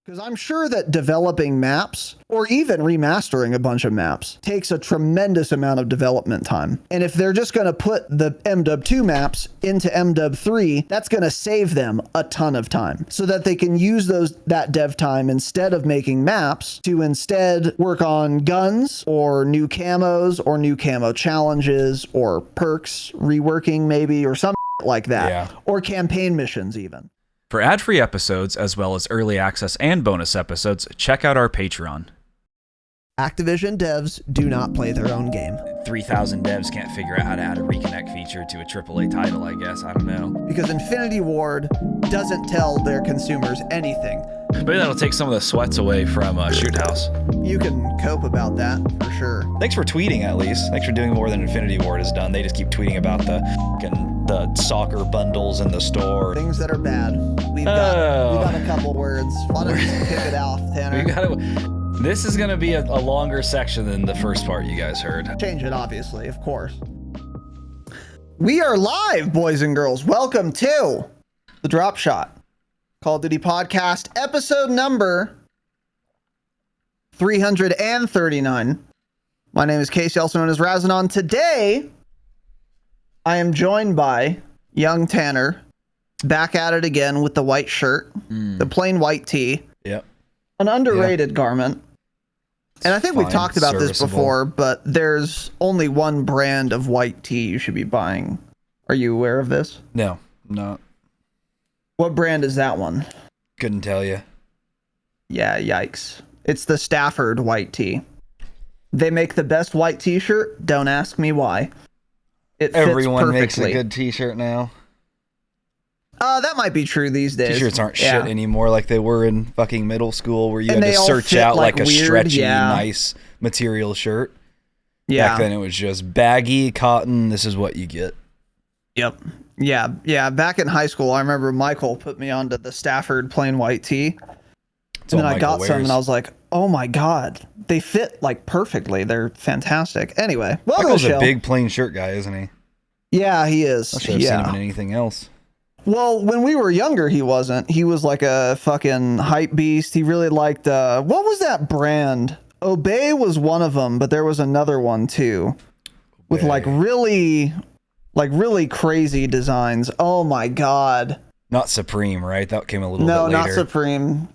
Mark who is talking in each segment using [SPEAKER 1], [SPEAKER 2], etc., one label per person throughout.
[SPEAKER 1] Because I'm sure that developing maps or even remastering a bunch of maps takes a tremendous amount of development time. And if they're just going to put the MW2 maps into MW3, that's going to save them a ton of time so that they can use that dev time instead of making maps to instead work on guns or new camos or new camo challenges or perks reworking maybe or something like that, or campaign missions even.
[SPEAKER 2] For ad-free episodes, as well as early access and bonus episodes, check out our Patreon.
[SPEAKER 1] Activision devs do not play their own game.
[SPEAKER 2] 3,000 devs can't figure out how to add a reconnect feature to a AAA title, I guess. I don't know.
[SPEAKER 1] Because Infinity Ward doesn't tell their consumers anything.
[SPEAKER 2] Maybe that'll take some of the sweats away from Shoot House.
[SPEAKER 1] You can cope about that, for sure.
[SPEAKER 2] Thanks for tweeting, at least. Thanks for doing more than Infinity Ward has done. They just keep tweeting about the soccer bundles in the store.
[SPEAKER 1] Things that are bad. We've got a couple words. Why don't you kick it off, Tanner?
[SPEAKER 2] This is going to be a longer section than the first part you guys heard.
[SPEAKER 1] Change it, obviously, of course. We are live, boys and girls. Welcome to the Dropshot Call of Duty Podcast, episode number 339. My name is Casey, also known as Razinon. Today, I am joined by young Tanner, back at it again with the white shirt, the plain white tee.
[SPEAKER 2] Yep.
[SPEAKER 1] An underrated garment. And I think we've talked about this before, but there's only one brand of white tee you should be buying. Are you aware of this?
[SPEAKER 2] No, not.
[SPEAKER 1] What brand is that one?
[SPEAKER 2] Couldn't tell you.
[SPEAKER 1] Yeah, yikes. It's the Stafford white tee. They make the best white t-shirt. Don't ask me why. It
[SPEAKER 2] Everyone makes a good t-shirt now.
[SPEAKER 1] That might be true these days.
[SPEAKER 2] T-shirts aren't shit anymore like they were in fucking middle school where you had to search out like a weird, stretchy, nice material shirt.
[SPEAKER 1] Yeah.
[SPEAKER 2] Back then it was just baggy cotton. This is what you get.
[SPEAKER 1] Yep. Yeah. Back in high school, I remember Michael put me onto the Stafford plain white tee. And then I got some and I was like, oh my God, they fit like perfectly. They're fantastic. Anyway,
[SPEAKER 2] Michael's a big plain shirt guy, isn't he?
[SPEAKER 1] Yeah, he is.
[SPEAKER 2] I should have seen him in anything else.
[SPEAKER 1] Well, when we were younger, he wasn't. He was like a fucking hype beast. He really liked, what was that brand? Obey was one of them, but there was another one too. With like really crazy designs. Oh my God.
[SPEAKER 2] Not Supreme, right? That came a little bit later. No, not
[SPEAKER 1] Supreme.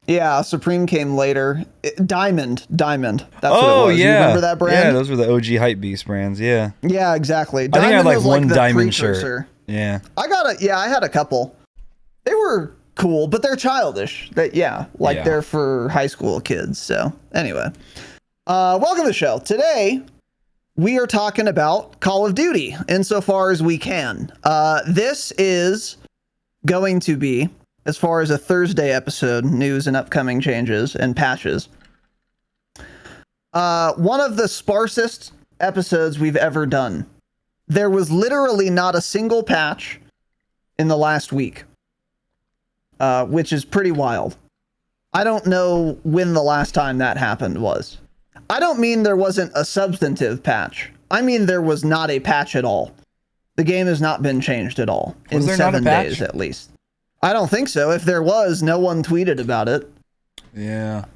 [SPEAKER 1] Yeah, Supreme came later. Diamond. That's what it was.
[SPEAKER 2] Yeah.
[SPEAKER 1] You remember that brand?
[SPEAKER 2] Yeah, those were the OG hype beast brands. Yeah.
[SPEAKER 1] Yeah, exactly.
[SPEAKER 2] Diamond, I think I had like one diamond shirt. Yeah.
[SPEAKER 1] I had a couple. They were cool, but they're childish. They're for high school kids. So anyway, welcome to the show. Today, we are talking about Call of Duty insofar as we can. This is going to be, as far as a Thursday episode, news and upcoming changes and patches, one of the sparsest episodes we've ever done. There was literally not a single patch in the last week, which is pretty wild. I don't know when the last time that happened was. I don't mean there wasn't a substantive patch. I mean there was not a patch at all. The game has not been changed at all in 7 days at least. I don't think so. If there was, no one tweeted about it.
[SPEAKER 2] Yeah.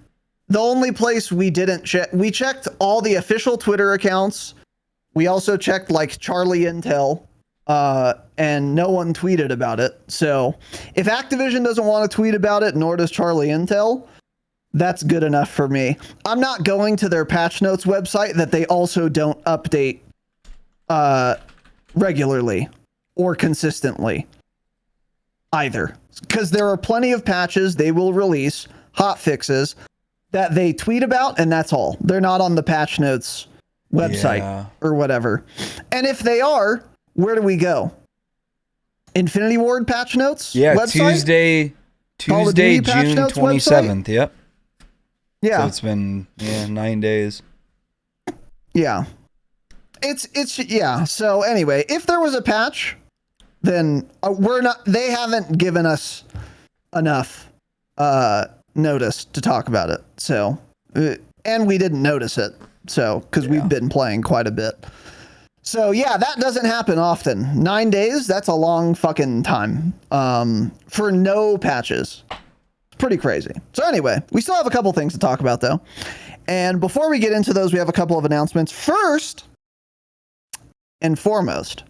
[SPEAKER 1] The only place we didn't check, we checked all the official Twitter accounts. We also checked like Charlie Intel, and no one tweeted about it. So if Activision doesn't want to tweet about it, nor does Charlie Intel, that's good enough for me. I'm not going to their patch notes website that they also don't update regularly or consistently either, because there are plenty of patches they will release, hot fixes that they tweet about, and that's all. They're not on the patch notes website or whatever. And if they are, where do we go? Infinity Ward patch notes?
[SPEAKER 2] Yeah,
[SPEAKER 1] website?
[SPEAKER 2] Tuesday, June 27th. Yep.
[SPEAKER 1] Yeah.
[SPEAKER 2] So it's been 9 days.
[SPEAKER 1] Yeah. It's So anyway, if there was a patch, then they haven't given us enough notice to talk about it. So, and we didn't notice it. So, because we've been playing quite a bit. So yeah, that doesn't happen often. 9 days, that's a long fucking time for no patches. pretty crazy. So anyway, we still have a couple things to talk about though. And before we get into those, we have a couple of announcements. First and foremost,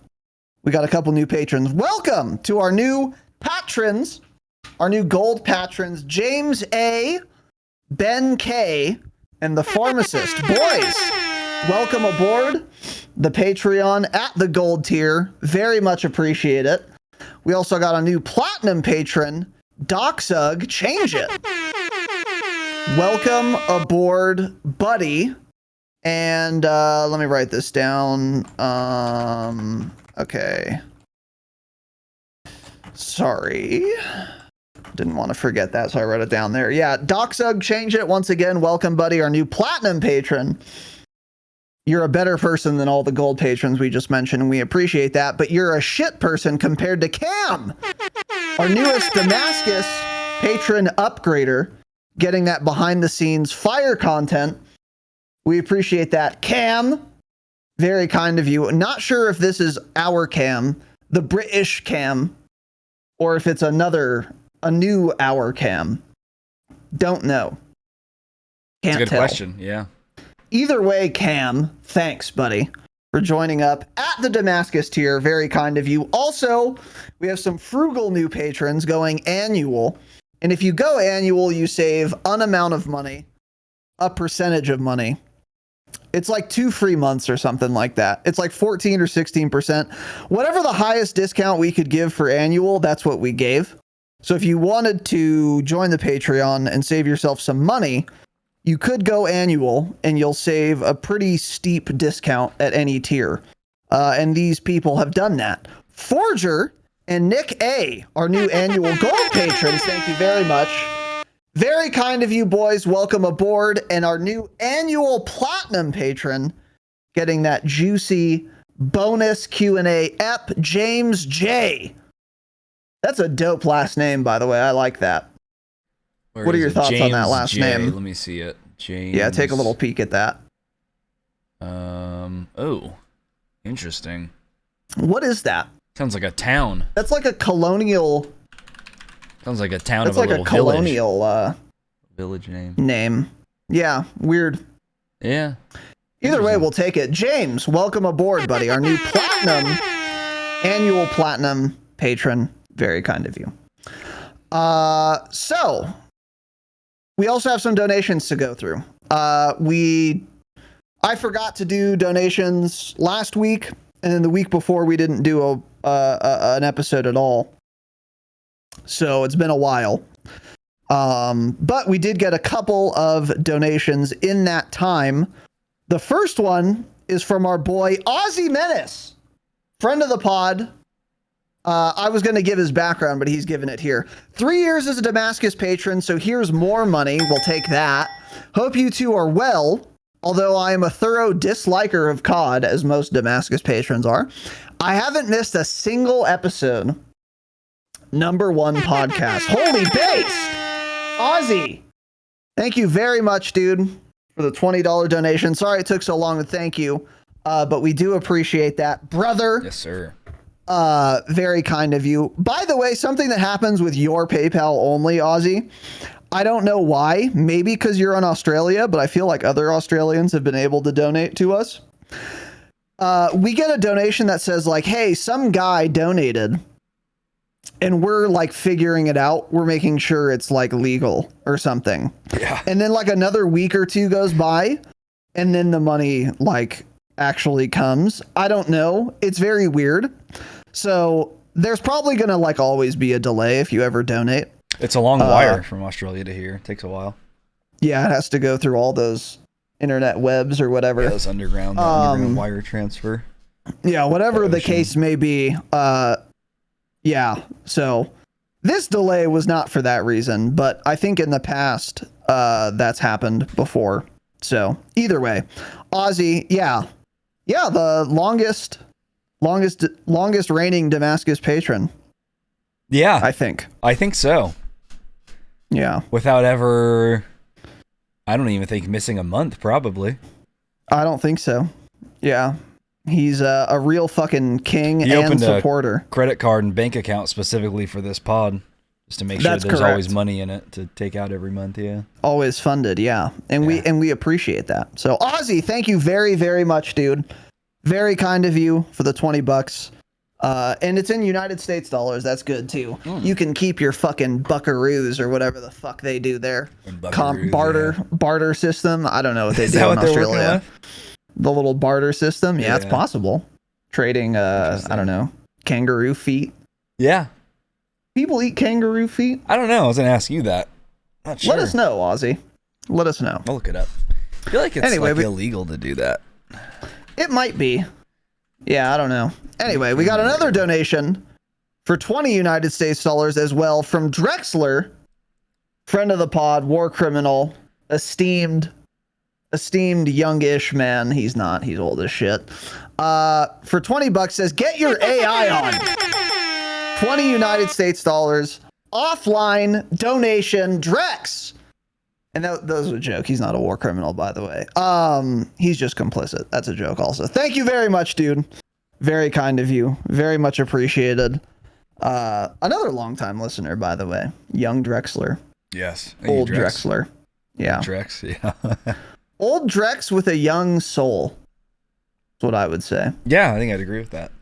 [SPEAKER 1] we got a couple new patrons. Welcome to our new patrons, our new gold patrons, James A, Ben K, and the pharmacist. Boys, welcome aboard the Patreon at the gold tier. Very much appreciate it. We also got a new platinum patron, Docsug. Change it. Welcome aboard, buddy. And let me write this down. Okay. Sorry. Didn't want to forget that, so I wrote it down there. Yeah, Docsug, change it. Once again, welcome, buddy, our new platinum patron. You're a better person than all the gold patrons we just mentioned, and we appreciate that, but you're a shit person compared to Cam, our newest Damascus patron upgrader, getting that behind-the-scenes fire content. We appreciate that. Cam, very kind of you. Not sure if this is our Cam, the British Cam, or if it's a new our Cam. Don't know. Can't
[SPEAKER 2] That's a good
[SPEAKER 1] tell.
[SPEAKER 2] question, yeah.
[SPEAKER 1] Either way, Cam, thanks, buddy, for joining up at the Damascus tier. Very kind of you. Also, we have some frugal new patrons going annual. And if you go annual, you save an amount of money, a percentage of money. It's like 2 free months or something like that. It's like 14 or 16%. Whatever the highest discount we could give for annual, that's what we gave. So if you wanted to join the Patreon and save yourself some money, you could go annual and you'll save a pretty steep discount at any tier. And these people have done that. Forger and Nick A, our new annual gold patrons, thank you very much. Very kind of you, boys. Welcome aboard. And our new annual platinum patron, getting that juicy bonus Q&A ep, James J. That's a dope last name, by the way. I like that. What are your thoughts on that last name?
[SPEAKER 2] Let me see it. James.
[SPEAKER 1] Yeah, take a little peek at that.
[SPEAKER 2] Oh, interesting.
[SPEAKER 1] What is that?
[SPEAKER 2] Sounds like a town.
[SPEAKER 1] That's like a colonial.
[SPEAKER 2] Sounds like a town
[SPEAKER 1] That's
[SPEAKER 2] of a
[SPEAKER 1] like
[SPEAKER 2] little
[SPEAKER 1] a colonial
[SPEAKER 2] village name.
[SPEAKER 1] Name. Yeah, weird.
[SPEAKER 2] Yeah.
[SPEAKER 1] Either way, we'll take it. James, welcome aboard, buddy. Our new annual platinum patron. Very kind of you. So we also have some donations to go through. I forgot to do donations last week, and then the week before we didn't do an episode at all. So it's been a while. But we did get a couple of donations in that time. The first one is from our boy Aussie Menace, friend of the pod. I was going to give his background, but he's given it here. 3 years as a Damascus patron, so here's more money. We'll take that. Hope you two are well, although I am a thorough disliker of COD, as most Damascus patrons are. I haven't missed a single episode. Number one podcast. Holy base! Ozzy! Thank you very much, dude, for the $20 donation. Sorry it took so long to thank you, but we do appreciate that. Brother.
[SPEAKER 2] Yes, sir.
[SPEAKER 1] Very kind of you. By the way, something that happens with your PayPal only, Ozzy, I don't know why. Maybe because you're in Australia, but I feel like other Australians have been able to donate to us. We get a donation that says like, hey, some guy donated and we're like figuring it out. We're making sure it's like legal or something.
[SPEAKER 2] Yeah.
[SPEAKER 1] And then like another week or two goes by and then the money like actually comes. I don't know. It's very weird. So there's probably going to like always be a delay if you ever donate.
[SPEAKER 2] It's a long wire from Australia to here. It takes a while.
[SPEAKER 1] Yeah, it has to go through all those internet webs or whatever.
[SPEAKER 2] Yeah, those underground wire transfer.
[SPEAKER 1] Yeah, whatever the case may be. Yeah, so this delay was not for that reason, but I think in the past that's happened before. So either way, Ozzy, yeah, the longest reigning Damascus patron.
[SPEAKER 2] Yeah,
[SPEAKER 1] I think
[SPEAKER 2] so.
[SPEAKER 1] Yeah,
[SPEAKER 2] without ever, I don't even think missing a month. Probably.
[SPEAKER 1] I don't think so. Yeah. He's a real fucking king and supporter.
[SPEAKER 2] A credit card and bank account specifically for this pod. just to make sure there's always money in it to take out every month. Yeah, always
[SPEAKER 1] funded. Yeah, and we appreciate that. So Ozzy, thank you very, very much, dude. Very kind of you for the $20. And it's in United States dollars. That's good too. You can keep your fucking buckaroos or whatever the fuck they do there. Barter system. I don't know what they do in Australia. The little barter system. Yeah, it's possible. Trading, I don't know, kangaroo feet.
[SPEAKER 2] Yeah.
[SPEAKER 1] People eat kangaroo feet?
[SPEAKER 2] I don't know. I was going to ask you that. Not sure.
[SPEAKER 1] Let us know, Ozzy. Let us know.
[SPEAKER 2] I'll look it up. I feel like it's illegal to do that.
[SPEAKER 1] It might be. Yeah, I don't know. Anyway, we got another donation for 20 United States dollars as well from Drexler, friend of the pod, war criminal, esteemed youngish man. He's not. He's old as shit. For $20 says, get your AI on. 20 United States dollars, offline donation, Drex. And that was a joke. He's not a war criminal, by the way. He's just complicit. That's a joke also. Thank you very much, dude. Very kind of you. Very much appreciated. Another longtime listener, by the way. Young Drexler.
[SPEAKER 2] Yes.
[SPEAKER 1] Old Drexler. Yeah.
[SPEAKER 2] Drex, yeah.
[SPEAKER 1] Old Drex with a young soul. That's what I would say.
[SPEAKER 2] Yeah, I think I'd agree with that.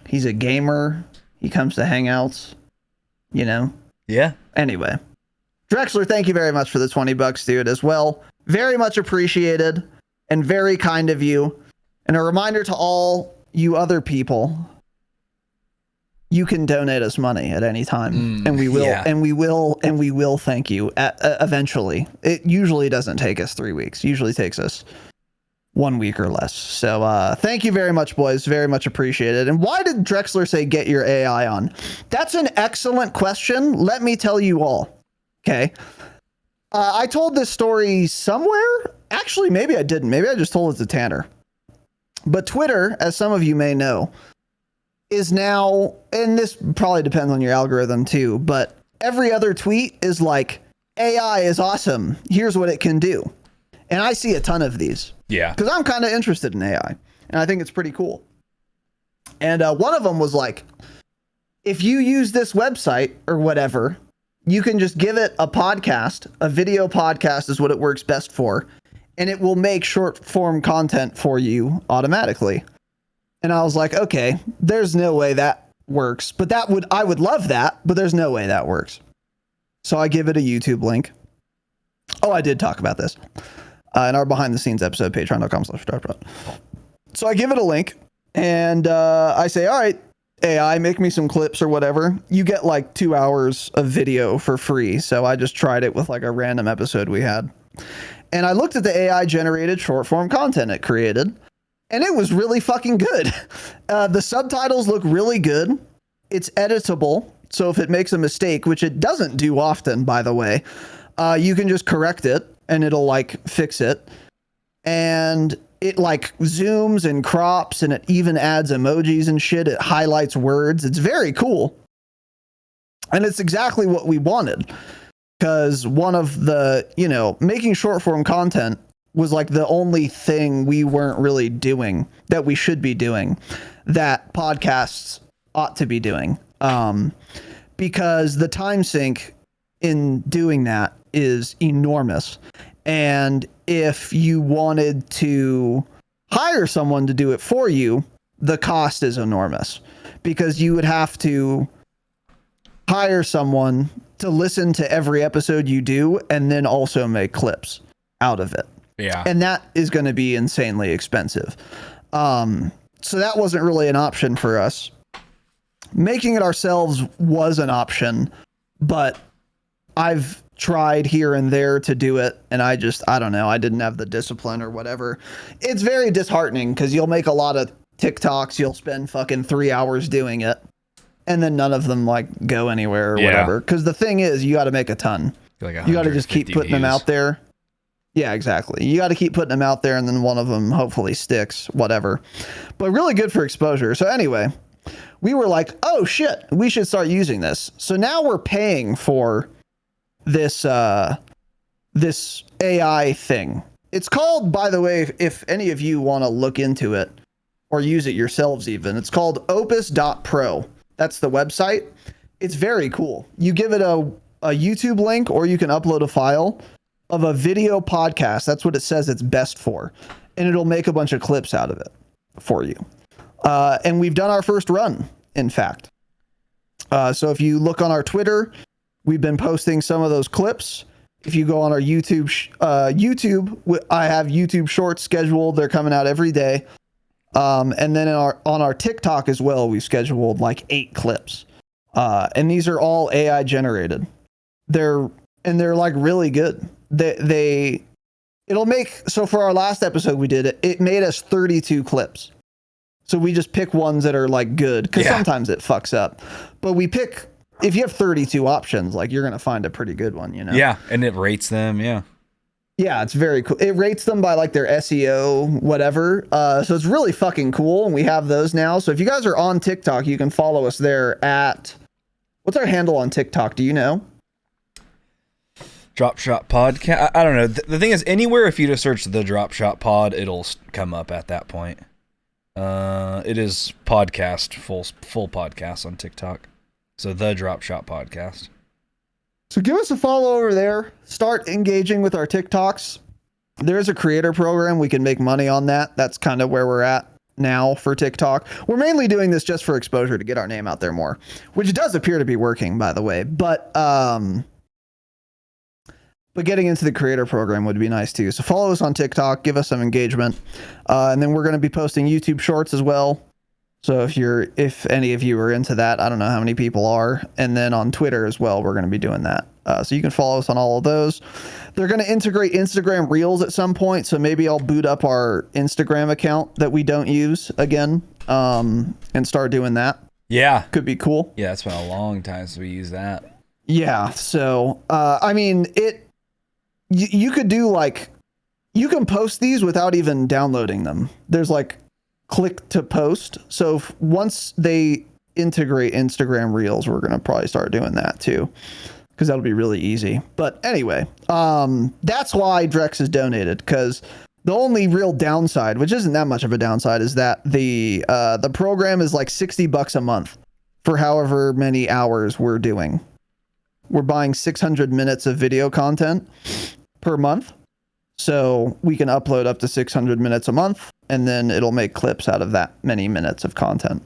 [SPEAKER 1] He's a gamer. He comes to hangouts. You know?
[SPEAKER 2] Yeah.
[SPEAKER 1] Anyway. Drexler, thank you very much for the $20, dude, as well. Very much appreciated and very kind of you. And a reminder to all you other people, you can donate us money at any time, and we will, and we will thank you eventually. It usually doesn't take us 3 weeks. Usually takes us 1 week or less. So thank you very much, boys. Very much appreciated. And why did Drexler say get your AI on? That's an excellent question. Let me tell you all. Okay. I told this story somewhere. Actually, maybe I didn't. Maybe I just told it to Tanner. But Twitter, as some of you may know, is now, and this probably depends on your algorithm too, but every other tweet is like, AI is awesome. Here's what it can do. And I see a ton of these.
[SPEAKER 2] Yeah.
[SPEAKER 1] Because I'm kind of interested in AI. And I think it's pretty cool. And one of them was like, if you use this website or whatever, you can just give it a podcast. A video podcast is what it works best for. And it will make short form content for you automatically. And I was like, okay, there's no way that works. But I would love that, but there's no way that works. So I give it a YouTube link. Oh, I did talk about this in our behind the scenes episode, patreon.com/Dropshot. So I give it a link and I say, all right, AI, make me some clips or whatever. You get like 2 hours of video for free. So I just tried it with like a random episode we had. And I looked at the AI generated short form content it created, and it was really fucking good. The subtitles look really good. It's editable. So if it makes a mistake, which it doesn't do often, by the way, you can just correct it and it'll like fix it. And it like zooms and crops and it even adds emojis and shit. It highlights words. It's very cool. And it's exactly what we wanted. Because one of the, making short form content was like the only thing we weren't really doing that we should be doing that podcasts ought to be doing. Because the time sink in doing that is enormous. And if you wanted to hire someone to do it for you, the cost is enormous because you would have to hire someone to listen to every episode you do and then also make clips out of it.
[SPEAKER 2] Yeah.
[SPEAKER 1] And that is going to be insanely expensive. So that wasn't really an option for us. Making it ourselves was an option, but I've tried here and there to do it. And I don't know. I didn't have the discipline or whatever. It's very disheartening because you'll make a lot of TikToks. You'll spend fucking 3 hours doing it. And then none of them like go anywhere or whatever. Because the thing is, you got to make a ton.
[SPEAKER 2] Like
[SPEAKER 1] you got to just keep putting them out there. Yeah, exactly. You got to keep putting them out there and then one of them hopefully sticks, whatever. But really good for exposure. So anyway, we were like, oh shit, we should start using this. So now we're paying for this this AI thing. It's called, by the way, if any of you want to look into it or use it yourselves even, it's called opus.pro. That's the website. It's very cool. You give it a YouTube link, or you can upload a file of a video podcast. That's what it says it's best for. And it'll make a bunch of clips out of it for you. And we've done our first run, in fact. So if you look on our Twitter, we've been posting some of those clips. If you go on our YouTube, I have YouTube shorts scheduled. They're coming out every day. And then on our TikTok as well, we've scheduled like 8 clips. And these are all AI generated. They're like really good. So for our last episode we did, it made us 32 clips. So we just pick ones that are like good, because sometimes it fucks up. But we pick, if you have 32 options, like you're going to find a pretty good one, you know?
[SPEAKER 2] Yeah, and it rates them, yeah.
[SPEAKER 1] Yeah, it's very cool. It rates them by like their SEO, whatever. So it's really fucking cool, and we have those now. So if you guys are on TikTok, you can follow us there at, what's our handle on TikTok? Do you know?
[SPEAKER 2] Dropshot Podcast. I don't know. The thing is, anywhere if you just search the Dropshot Pod, it'll come up at that point. It is podcast, full podcast on TikTok. So the Dropshot Podcast.
[SPEAKER 1] So give us a follow over there. Start engaging with our TikToks. There's a creator program. We can make money on that. That's kind of where we're at now for TikTok. We're mainly doing this just for exposure to get our name out there more, which does appear to be working, by the way. But getting into the creator program would be nice too. So follow us on TikTok, give us some engagement. And then we're going to be posting YouTube shorts as well. So if any of you are into that, I don't know how many people are. And then on Twitter as well, we're going to be doing that. So you can follow us on all of those. They're going to integrate Instagram Reels at some point. So maybe I'll boot up our Instagram account that we don't use again, and start doing that.
[SPEAKER 2] Yeah.
[SPEAKER 1] Could be cool.
[SPEAKER 2] Yeah, it's been a long time since we used that.
[SPEAKER 1] Yeah. So, I mean, you could do like, you can post these without even downloading them. There's like click to post. So once they integrate Instagram Reels, we're going to probably start doing that too, because that'll be really easy. But anyway, that's why Drex is donated, because the only real downside, which isn't that much of a downside, is that the program is like $60 a month for however many hours we're doing. We're buying 600 minutes of video content per month. So we can upload up to 600 minutes a month, and then it'll make clips out of that many minutes of content.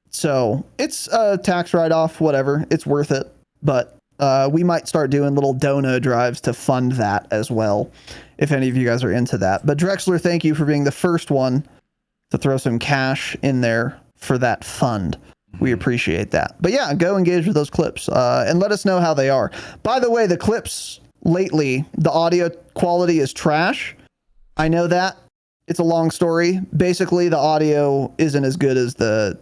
[SPEAKER 1] So it's a tax write-off, whatever. It's worth it. But we might start doing little dono drives to fund that as well, if any of you guys are into that. But Drexler, thank you for being the first one to throw some cash in there for that fund. We appreciate that. But yeah, go engage with those clips and let us know how they are. By the way, the clips lately, the audio quality is trash. I know that. It's a long story. Basically, the audio isn't as good as the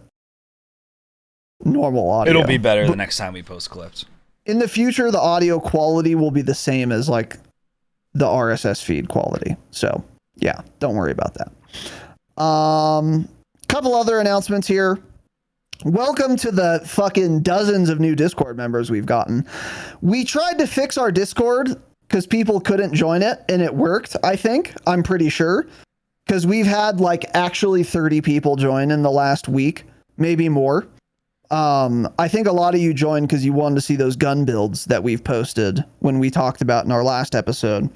[SPEAKER 1] normal audio.
[SPEAKER 2] It'll be better the next time we post clips.
[SPEAKER 1] In the future, the audio quality will be the same as like the RSS feed quality. So yeah, don't worry about that. Couple other announcements here. Welcome to the fucking dozens of new Discord members we've gotten. We tried to fix our Discord because people couldn't join it, and it worked, I think. I'm pretty sure. Because we've had like actually 30 people join in the last week, maybe more. I think a lot of you joined because you wanted to see those gun builds that we've posted when we talked about in our last episode.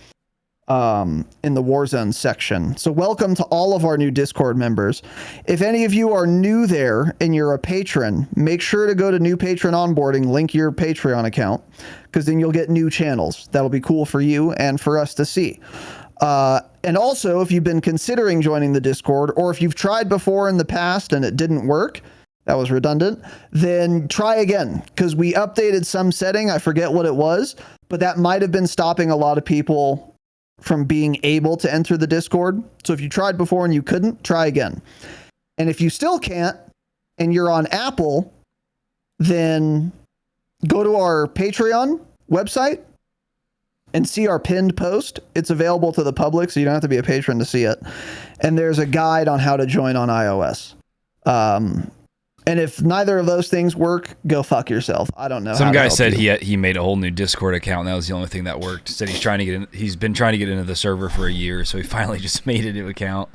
[SPEAKER 1] In the Warzone section. So welcome to all of our new Discord members. If any of you are new there and you're a patron, make sure to go to new patron onboarding, link your Patreon account, because then you'll get new channels. That'll be cool for you and for us to see. And also, if you've been considering joining the Discord, or if you've tried before in the past and it didn't work, that was redundant, then try again, because we updated some setting. I forget what it was, but that might have been stopping a lot of people from being able to enter the Discord. So if you tried before and you couldn't, try again. And if you still can't and you're on Apple, then go to our Patreon website and see our pinned post. It's available to the public, so you don't have to be a patron to see it. And there's a guide on how to join on iOS. And if neither of those things work, go fuck yourself. I don't know.
[SPEAKER 2] Some guy said he made a whole new Discord account, and that was the only thing that worked. Said he's trying to get in. He's been trying to get into the server for a year, so he finally just made a new account.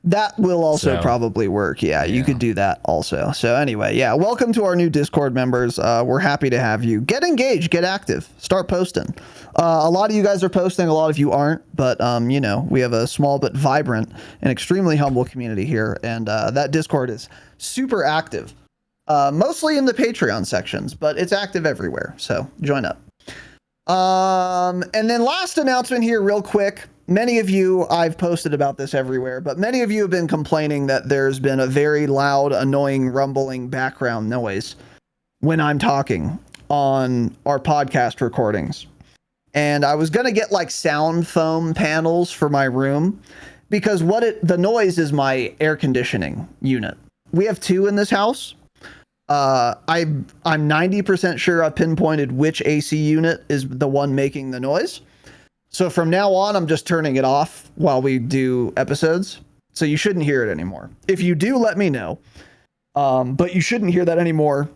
[SPEAKER 1] That will also probably work. Yeah, you could do that also. So anyway, yeah, welcome to our new Discord members. We're happy to have you. Get engaged, get active, start posting. A lot of you guys are posting, a lot of you aren't, but you know, we have a small but vibrant and extremely humble community here, and that Discord is super active. Mostly in the Patreon sections, but it's active everywhere. So join up. And then last announcement here real quick. Many of you, I've posted about this everywhere, but many of you have been complaining that there's been a very loud, annoying, rumbling background noise when I'm talking on our podcast recordings. And I was going to get like sound foam panels for my room because the noise is my air conditioning unit. We have 2 in this house. I'm 90% sure I've pinpointed which AC unit is the one making the noise. So from now on, I'm just turning it off while we do episodes. So you shouldn't hear it anymore. If you do, let me know. But you shouldn't hear that anymore.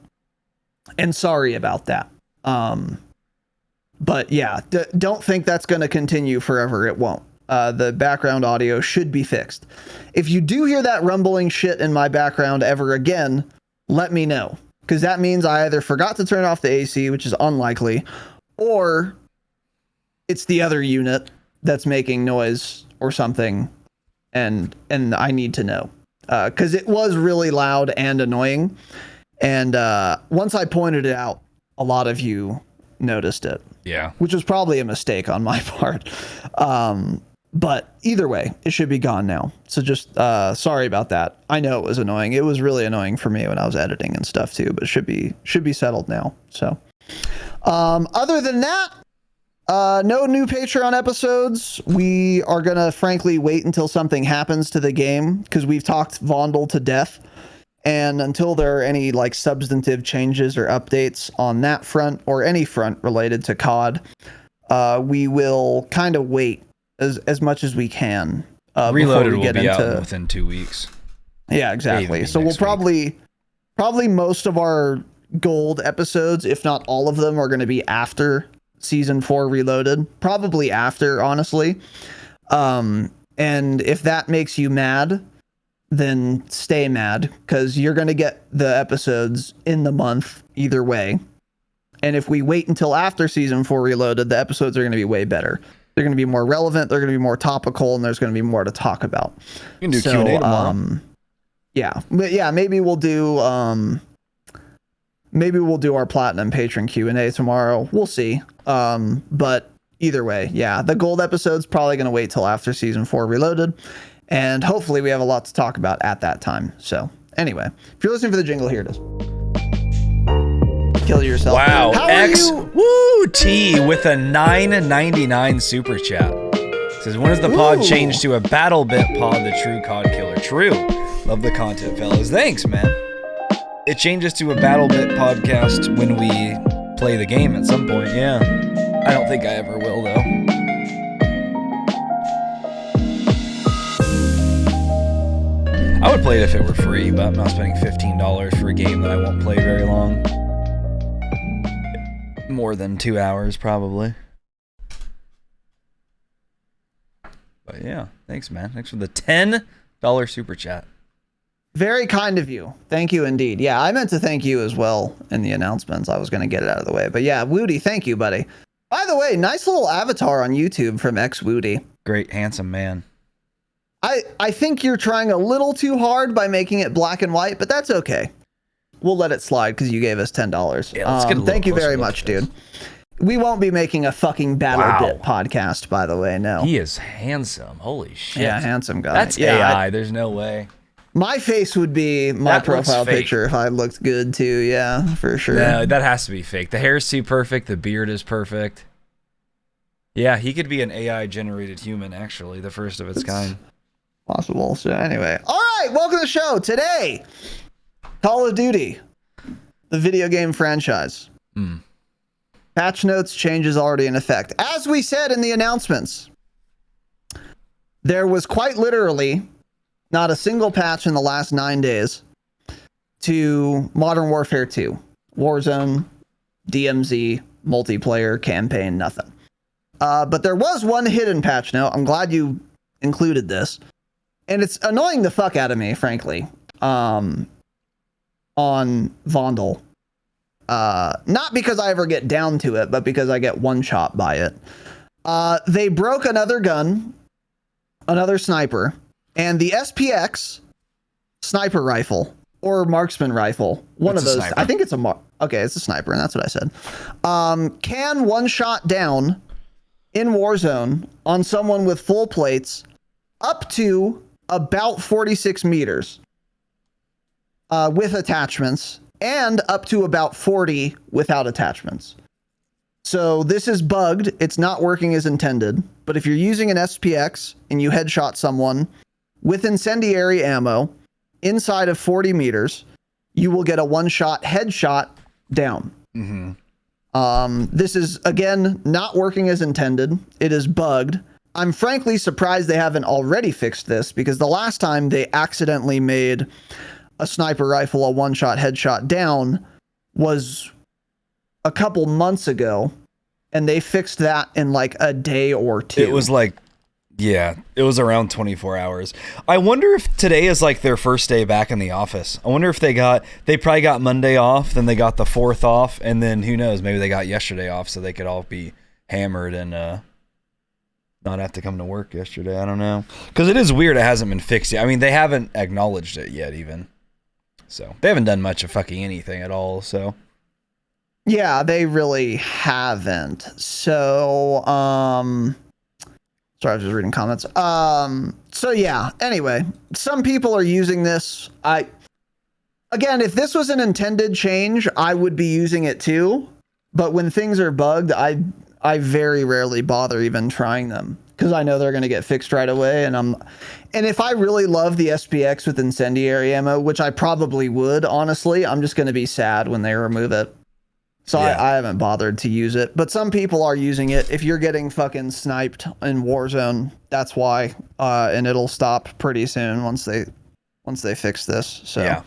[SPEAKER 1] And sorry about that. But yeah, don't think that's going to continue forever. It won't. The background audio should be fixed. If you do hear that rumbling shit in my background ever again, let me know. Because that means I either forgot to turn off the AC, which is unlikely, or it's the other unit that's making noise or something, and I need to know. Because it was really loud and annoying. And once I pointed it out, a lot of you noticed it.
[SPEAKER 2] Yeah.
[SPEAKER 1] Which was probably a mistake on my part. But either way, it should be gone now. So just sorry about that. I know it was annoying. It was really annoying for me when I was editing and stuff too, but it should be settled now. So other than that, no new Patreon episodes. We are going to frankly wait until something happens to the game because we've talked Vondel to death. And until there are any like substantive changes or updates on that front or any front related to COD, we will kind of wait as much as we can.
[SPEAKER 2] Reloaded will be out within 2 weeks.
[SPEAKER 1] Yeah, exactly. So we'll probably most of our gold episodes, if not all of them, are going to be after Season 4 Reloaded. Probably after, honestly. And if that makes you mad, then stay mad, because you're going to get the episodes in the month either way. And if we wait until after Season 4 Reloaded, the episodes are going to be way better. They're going to be more relevant, they're going to be more topical, and there's going to be more to talk about.
[SPEAKER 2] You can do Q&A tomorrow.
[SPEAKER 1] Yeah. But yeah, maybe we'll do our Platinum Patron Q&A tomorrow. We'll see. But either way, yeah, the gold episode's probably going to wait till after Season 4 Reloaded. And hopefully we have a lot to talk about at that time. So anyway, if you're listening for the jingle, here it is. Kill yourself.
[SPEAKER 2] Wow. T with a $9.99 super chat. Says, when is the pod changed to a battle bit pod, the true COD killer? True. Love the content, fellas. Thanks, man. It changes to a battle bit podcast when we play the game at some point. Yeah. I don't think I ever will, though. I would play it if it were free, but I'm not spending $15 for a game that I won't play very long. More than 2 hours, probably. But yeah, thanks, man. Thanks for the $10 super chat.
[SPEAKER 1] Very kind of you. Thank you indeed. Yeah, I meant to thank you as well in the announcements. I was going to get it out of the way. But yeah, Woody, thank you, buddy. By the way, nice little avatar on YouTube from X-Woody.
[SPEAKER 2] Great, handsome man.
[SPEAKER 1] I think you're trying a little too hard by making it black and white, but that's okay. We'll let it slide because you gave us $10.
[SPEAKER 2] Yeah, let's get a
[SPEAKER 1] thank you very much, dude. We won't be making a fucking battle bit podcast, by the way. No.
[SPEAKER 2] He is handsome. Holy shit.
[SPEAKER 1] Yeah, handsome guy.
[SPEAKER 2] That's AI. There's no way.
[SPEAKER 1] My face would be my profile picture if I looked good too. Yeah, for sure.
[SPEAKER 2] No, that has to be fake. The hair is too perfect. The beard is perfect. Yeah, he could be an AI generated human, actually, the first of its kind.
[SPEAKER 1] Possible. So anyway, all right, welcome to the show. Today, Call of Duty, the video game franchise. Patch notes changes already in effect. As we said in the announcements, there was quite literally not a single patch in the last 9 days to Modern Warfare 2, Warzone, DMZ, multiplayer, campaign, nothing. But there was one hidden patch note. I'm glad you included this. and it's annoying the fuck out of me, frankly, on Vondel. Not because I ever get down to it, but because I get one shot by it. They broke another gun, another sniper, and the SPX sniper rifle or marksman rifle. One of those. Sniper. I think it's okay, it's a sniper, and that's what I said. Can one shot down in Warzone on someone with full plates up to about 46 meters with attachments, and up to about 40 without attachments. So this is bugged. It's not working as intended. But if you're using an SPX and you headshot someone with incendiary ammo inside of 40 meters, you will get a one-shot headshot down. This is, again, not working as intended. It is bugged. I'm frankly surprised they haven't already fixed this, because the last time they accidentally made a sniper rifle a one-shot headshot down was a couple months ago, and they fixed that in like a day or two.
[SPEAKER 2] It was like, yeah, it was around 24 hours. I wonder if today is like their first day back in the office. I wonder if they probably got Monday off, then they got the 4th off, and then who knows, maybe they got yesterday off so they could all be hammered and not have to come to work yesterday. I don't know. Because it is weird it hasn't been fixed yet. I mean, they haven't acknowledged it yet even. So they haven't done much of fucking anything at all, so.
[SPEAKER 1] Yeah, they really haven't. So, sorry, I was just reading comments. So yeah, anyway, some people are using this. Again, if this was an intended change, I would be using it too. But when things are bugged, I very rarely bother even trying them, because I know they're going to get fixed right away. And if I really love the SPX with incendiary ammo, which I probably would, honestly, I'm just going to be sad when they remove it. So yeah. I haven't bothered to use it, but some people are using it. If you're getting fucking sniped in Warzone, that's why, and it'll stop pretty soon once they fix this. So yeah.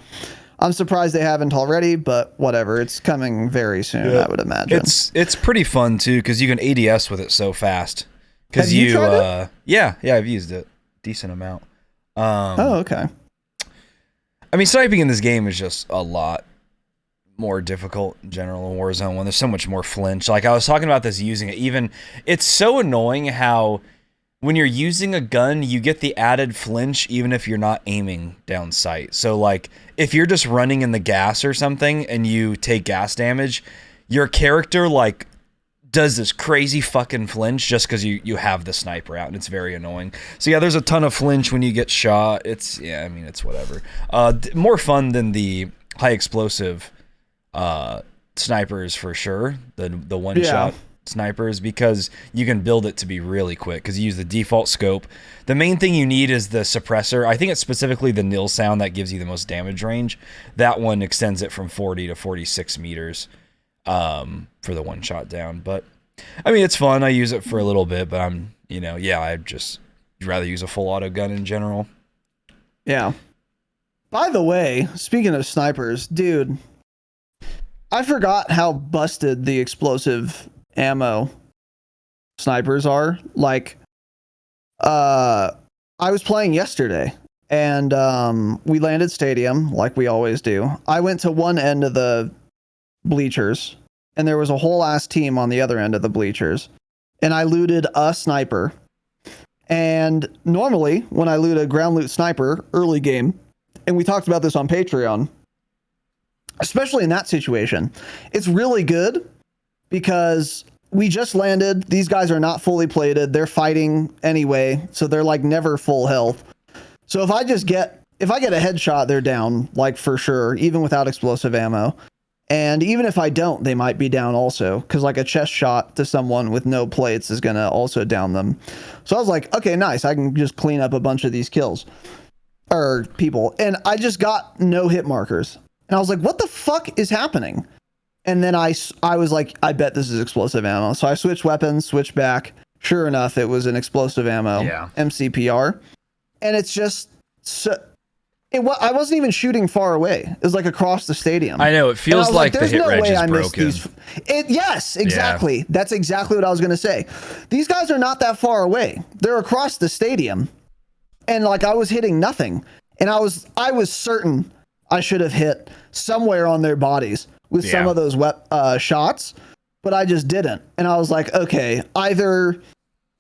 [SPEAKER 1] I'm surprised they haven't already, but whatever. It's coming very soon, I would imagine.
[SPEAKER 2] It's pretty fun too, because you can ADS with it so fast. Because yeah, I've used it decent amount.
[SPEAKER 1] Okay.
[SPEAKER 2] I mean, sniping in this game is just a lot more difficult in general in Warzone when there's so much more flinch. Like I was talking about this using it. Even it's so annoying how when you're using a gun, you get the added flinch even if you're not aiming down sight. So like if you're just running in the gas or something and you take gas damage, your character like does this crazy fucking flinch just because you have the sniper out, and it's very annoying. So yeah, there's a ton of flinch when you get shot. It's whatever. More fun than the high explosive snipers for sure, the one shot snipers, because you can build it to be really quick because you use the default scope. The main thing you need is the suppressor. I think it's specifically the nil sound that gives you the most damage range. That one extends it from 40 to 46 meters for the one shot down. But I mean, it's fun. I use it for a little bit, but I'd just rather use a full auto gun in general.
[SPEAKER 1] Yeah. By the way, speaking of snipers, dude, I forgot how busted the explosive ammo snipers are. Like, I was playing yesterday, and we landed stadium like we always do. I went to one end of the bleachers, and there was a whole ass team on the other end of the bleachers, and I looted a sniper. And normally, when I loot a ground loot sniper early game, and we talked about this on Patreon, especially in that situation, it's really good because we just landed. These guys are not fully plated. They're fighting anyway, so they're like never full health. So if I get a headshot, they're down, like for sure, even without explosive ammo. And even if I don't, they might be down also, because like a chest shot to someone with no plates is going to also down them. So I was like, okay, nice. I can just clean up a bunch of these kills or people. And I just got no hit markers. And I was like, what the fuck is happening? And then I was like, I bet this is explosive ammo. So I switched weapons, switched back. Sure enough, it was an explosive ammo, MCPR. And it's just, I wasn't even shooting far away. It was like across the stadium.
[SPEAKER 2] I know, it feels like the hit reg is broken.
[SPEAKER 1] Yes, exactly. Yeah. That's exactly what I was going to say. These guys are not that far away. They're across the stadium. And like I was hitting nothing. And I was certain I should have hit somewhere on their bodies with some of those shots, but I just didn't. And I was like, okay, either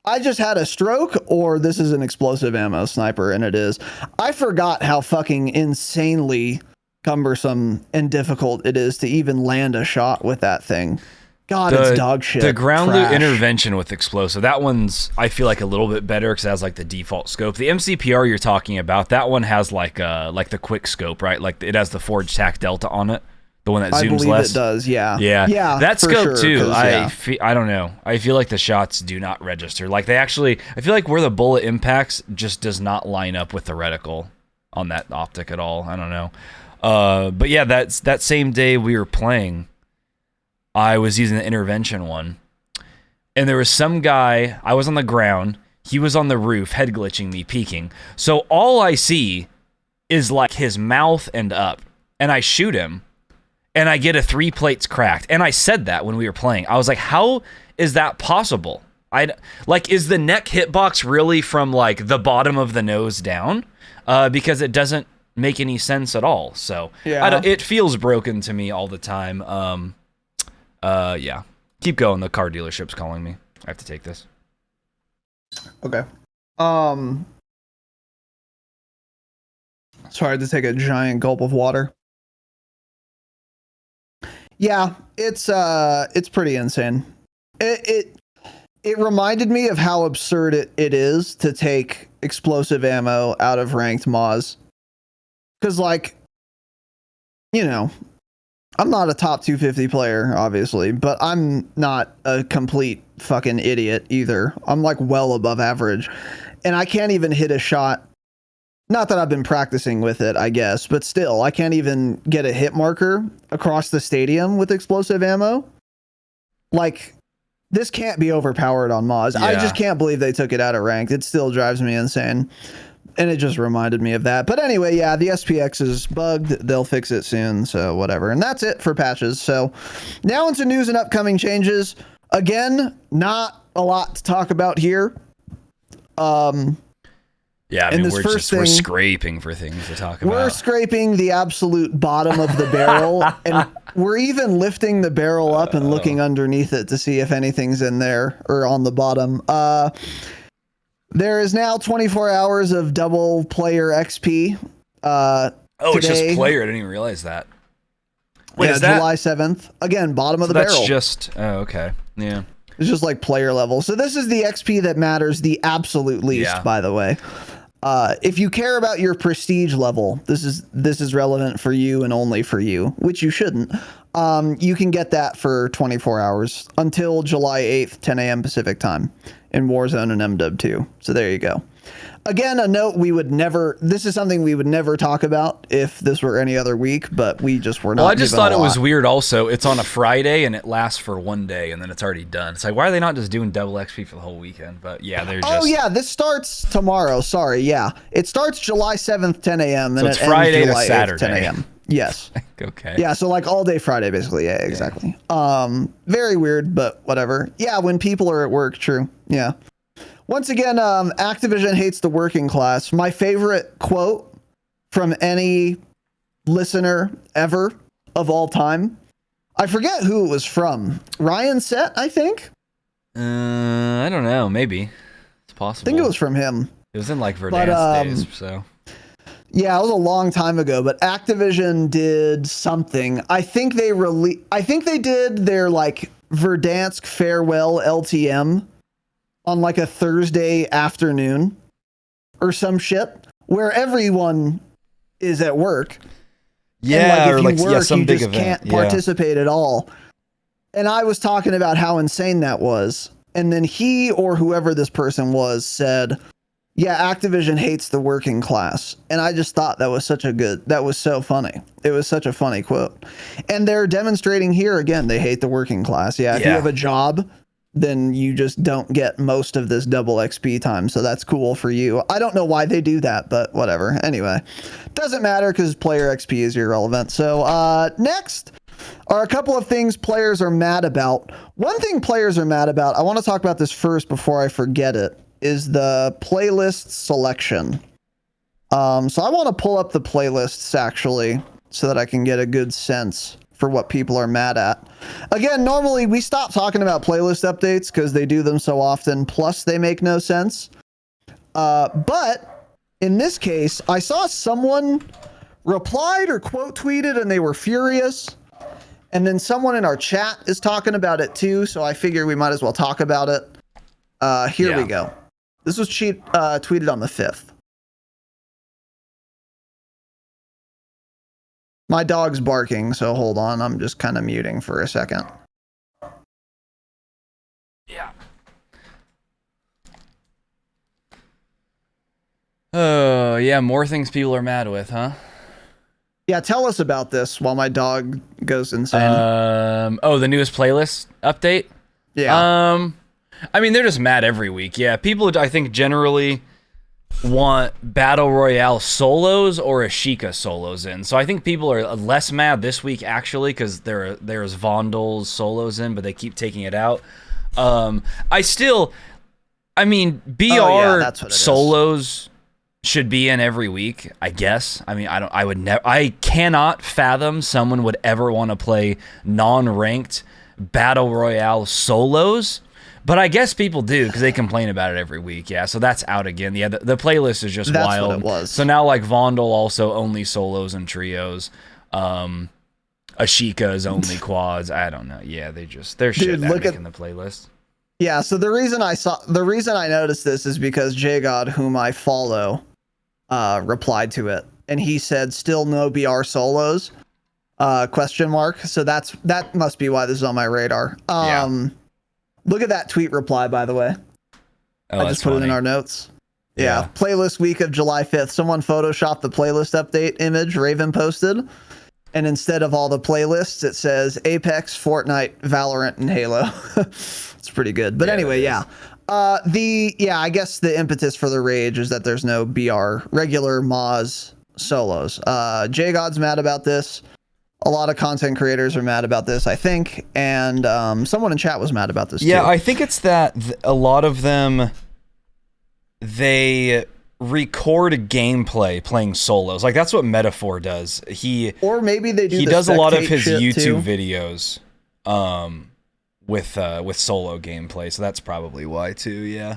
[SPEAKER 1] I just had a stroke or this is an explosive ammo sniper, and it is. I forgot how fucking insanely cumbersome and difficult it is to even land a shot with that thing. God, it's dog shit.
[SPEAKER 2] The ground loot intervention with explosive, that one's, I feel like, a little bit better because it has like the default scope. The MCPR you're talking about, that one has like the quick scope, right? Like it has the forged tack delta on it, the one that zooms
[SPEAKER 1] I believe
[SPEAKER 2] less.
[SPEAKER 1] It does, yeah.
[SPEAKER 2] Yeah, that scope
[SPEAKER 1] sure,
[SPEAKER 2] too. I don't know. I feel like the shots do not register. Like I feel like where the bullet impacts just does not line up with the reticle on that optic at all. I don't know. But yeah, that same day we were playing, I was using the intervention one, and there was some guy, I was on the ground, he was on the roof, head glitching me, peeking. So all I see is like his mouth and up, and I shoot him, and I get a 3 plates cracked. And I said that when we were playing. I was like, how is that possible? Is the neck hitbox really from like the bottom of the nose down? Because it doesn't make any sense at all. So it feels broken to me all the time. Yeah. Keep going. The car dealership's calling me. I have to take this.
[SPEAKER 1] Okay. Sorry, I had to take a giant gulp of water. Yeah, it's pretty insane. It reminded me of how absurd it is to take explosive ammo out of ranked MWII. Because, like, you know, I'm not a top 250 player, obviously, but I'm not a complete fucking idiot either. I'm like well above average. And I can't even hit a shot. Not that I've been practicing with it, I guess, but still, I can't even get a hit marker across the stadium with explosive ammo. Like, this can't be overpowered on MWII.
[SPEAKER 2] Yeah.
[SPEAKER 1] I just can't believe they took it out of ranked. It still drives me insane. And it just reminded me of that. But anyway, yeah, the SPX is bugged. They'll fix it soon, so whatever. And that's it for patches. So now into news and upcoming changes. Again, not a lot to talk about here.
[SPEAKER 2] Yeah, I mean, we're scraping for things to talk about.
[SPEAKER 1] We're scraping the absolute bottom of the barrel, and we're even lifting the barrel up and looking underneath it to see if anything's in there or on the bottom. There is now 24 hours of double player XP.
[SPEAKER 2] It's just player. I didn't even realize that. Wait, is that
[SPEAKER 1] July 7th? Again, bottom of the barrel.
[SPEAKER 2] That's just okay. Yeah.
[SPEAKER 1] It's just like player level. So this is the XP that matters the absolute least, by the way. If you care about your prestige level, this is relevant for you and only for you, which you shouldn't. You can get that for 24 hours until July 8th, 10 a.m. Pacific time in Warzone and MW2. So there you go. Again, a note this is something we would never talk about if this were any other week, but we just were not.
[SPEAKER 2] Well, I just thought it was weird also. It's on a Friday and it lasts for one day and then it's already done. It's like, why are they not just doing double XP for the whole weekend? But yeah, they're just...
[SPEAKER 1] Oh yeah, this starts tomorrow. Sorry, yeah. It starts July 7th, 10 a.m. Then
[SPEAKER 2] it's Friday to Saturday.
[SPEAKER 1] 10 a.m. Yes.
[SPEAKER 2] Okay.
[SPEAKER 1] Yeah, so like all day Friday, basically. Yeah, exactly. Very weird, but whatever. Yeah, when people are at work, true. Yeah. Once again, Activision hates the working class. My favorite quote from any listener ever of all time. I forget who it was from. Ryan Set, I think.
[SPEAKER 2] I don't know. Maybe it's possible.
[SPEAKER 1] I think it was from him.
[SPEAKER 2] It was in like Verdansk days, so.
[SPEAKER 1] Yeah, it was a long time ago, but Activision did something. I think they did their like Verdansk farewell LTM on like a Thursday afternoon or some shit where everyone is at work.
[SPEAKER 2] Yeah,
[SPEAKER 1] and like if you work,
[SPEAKER 2] some
[SPEAKER 1] you
[SPEAKER 2] big
[SPEAKER 1] just
[SPEAKER 2] event.
[SPEAKER 1] can't participate at all. And I was talking about how insane that was. And then he or whoever this person was said, yeah, Activision hates the working class. And I just thought that was so funny. It was such a funny quote. And they're demonstrating here again, they hate the working class. Yeah, if you have a job, then you just don't get most of this double XP time. So that's cool for you. I don't know why they do that, but whatever. Anyway, doesn't matter because player XP is irrelevant. So next are a couple of things players are mad about. One thing players are mad about, I want to talk about this first before I forget it, is the playlist selection. So I want to pull up the playlists actually so that I can get a good sense for what people are mad at. Again, normally we stop talking about playlist updates because they do them so often, plus they make no sense. But in this case, I saw someone replied or quote tweeted and they were furious. And then someone in our chat is talking about it too, so I figure we might as well talk about it. Here we go. This was tweeted on the 5th. My dog's barking, so hold on. I'm just kind of muting for a second.
[SPEAKER 3] Yeah. Oh, yeah, more things people are mad with, huh?
[SPEAKER 1] Yeah, tell us about this while my dog goes insane.
[SPEAKER 3] Oh, the newest playlist update?
[SPEAKER 1] Yeah.
[SPEAKER 3] I mean, they're just mad every week. Yeah, people, I think, generally want Battle Royale solos or Ashika solos in. So I think people are less mad this week, actually, because there's Vondal's solos in, but they keep taking it out. BR solos should be in every week, I guess. I mean, I cannot fathom someone would ever want to play non-ranked Battle Royale solos. But I guess people do because they complain about it every week. Yeah, so that's out again. Yeah, the playlist is just wild.
[SPEAKER 1] That's what it was.
[SPEAKER 3] So now, like, Vondel also only solos and trios. Ashika's only quads. I don't know. Yeah, they're shit at making the playlist.
[SPEAKER 1] Yeah, so the reason I noticed this is because JGod, whom I follow, replied to it, and he said, "Still no BR solos?" Question mark. So that must be why this is on my radar. Look at that tweet reply, by the way.
[SPEAKER 3] Oh,
[SPEAKER 1] I just put it in our notes. Yeah. Playlist week of July 5th. Someone photoshopped the playlist update image Raven posted. And instead of all the playlists, it says Apex, Fortnite, Valorant, and Halo. It's pretty good. But anyway, yeah. I guess the impetus for the rage is that there's no BR regular Moz solos. JGod's mad about this. A lot of content creators are mad about this, I think, and someone in chat was mad about this too.
[SPEAKER 2] Yeah, I think it's that a lot of them, they record gameplay playing solos. Like, that's what Metaphor does.
[SPEAKER 1] Or maybe they do.
[SPEAKER 2] He does a lot of his YouTube videos with solo gameplay, so that's probably why too. Yeah,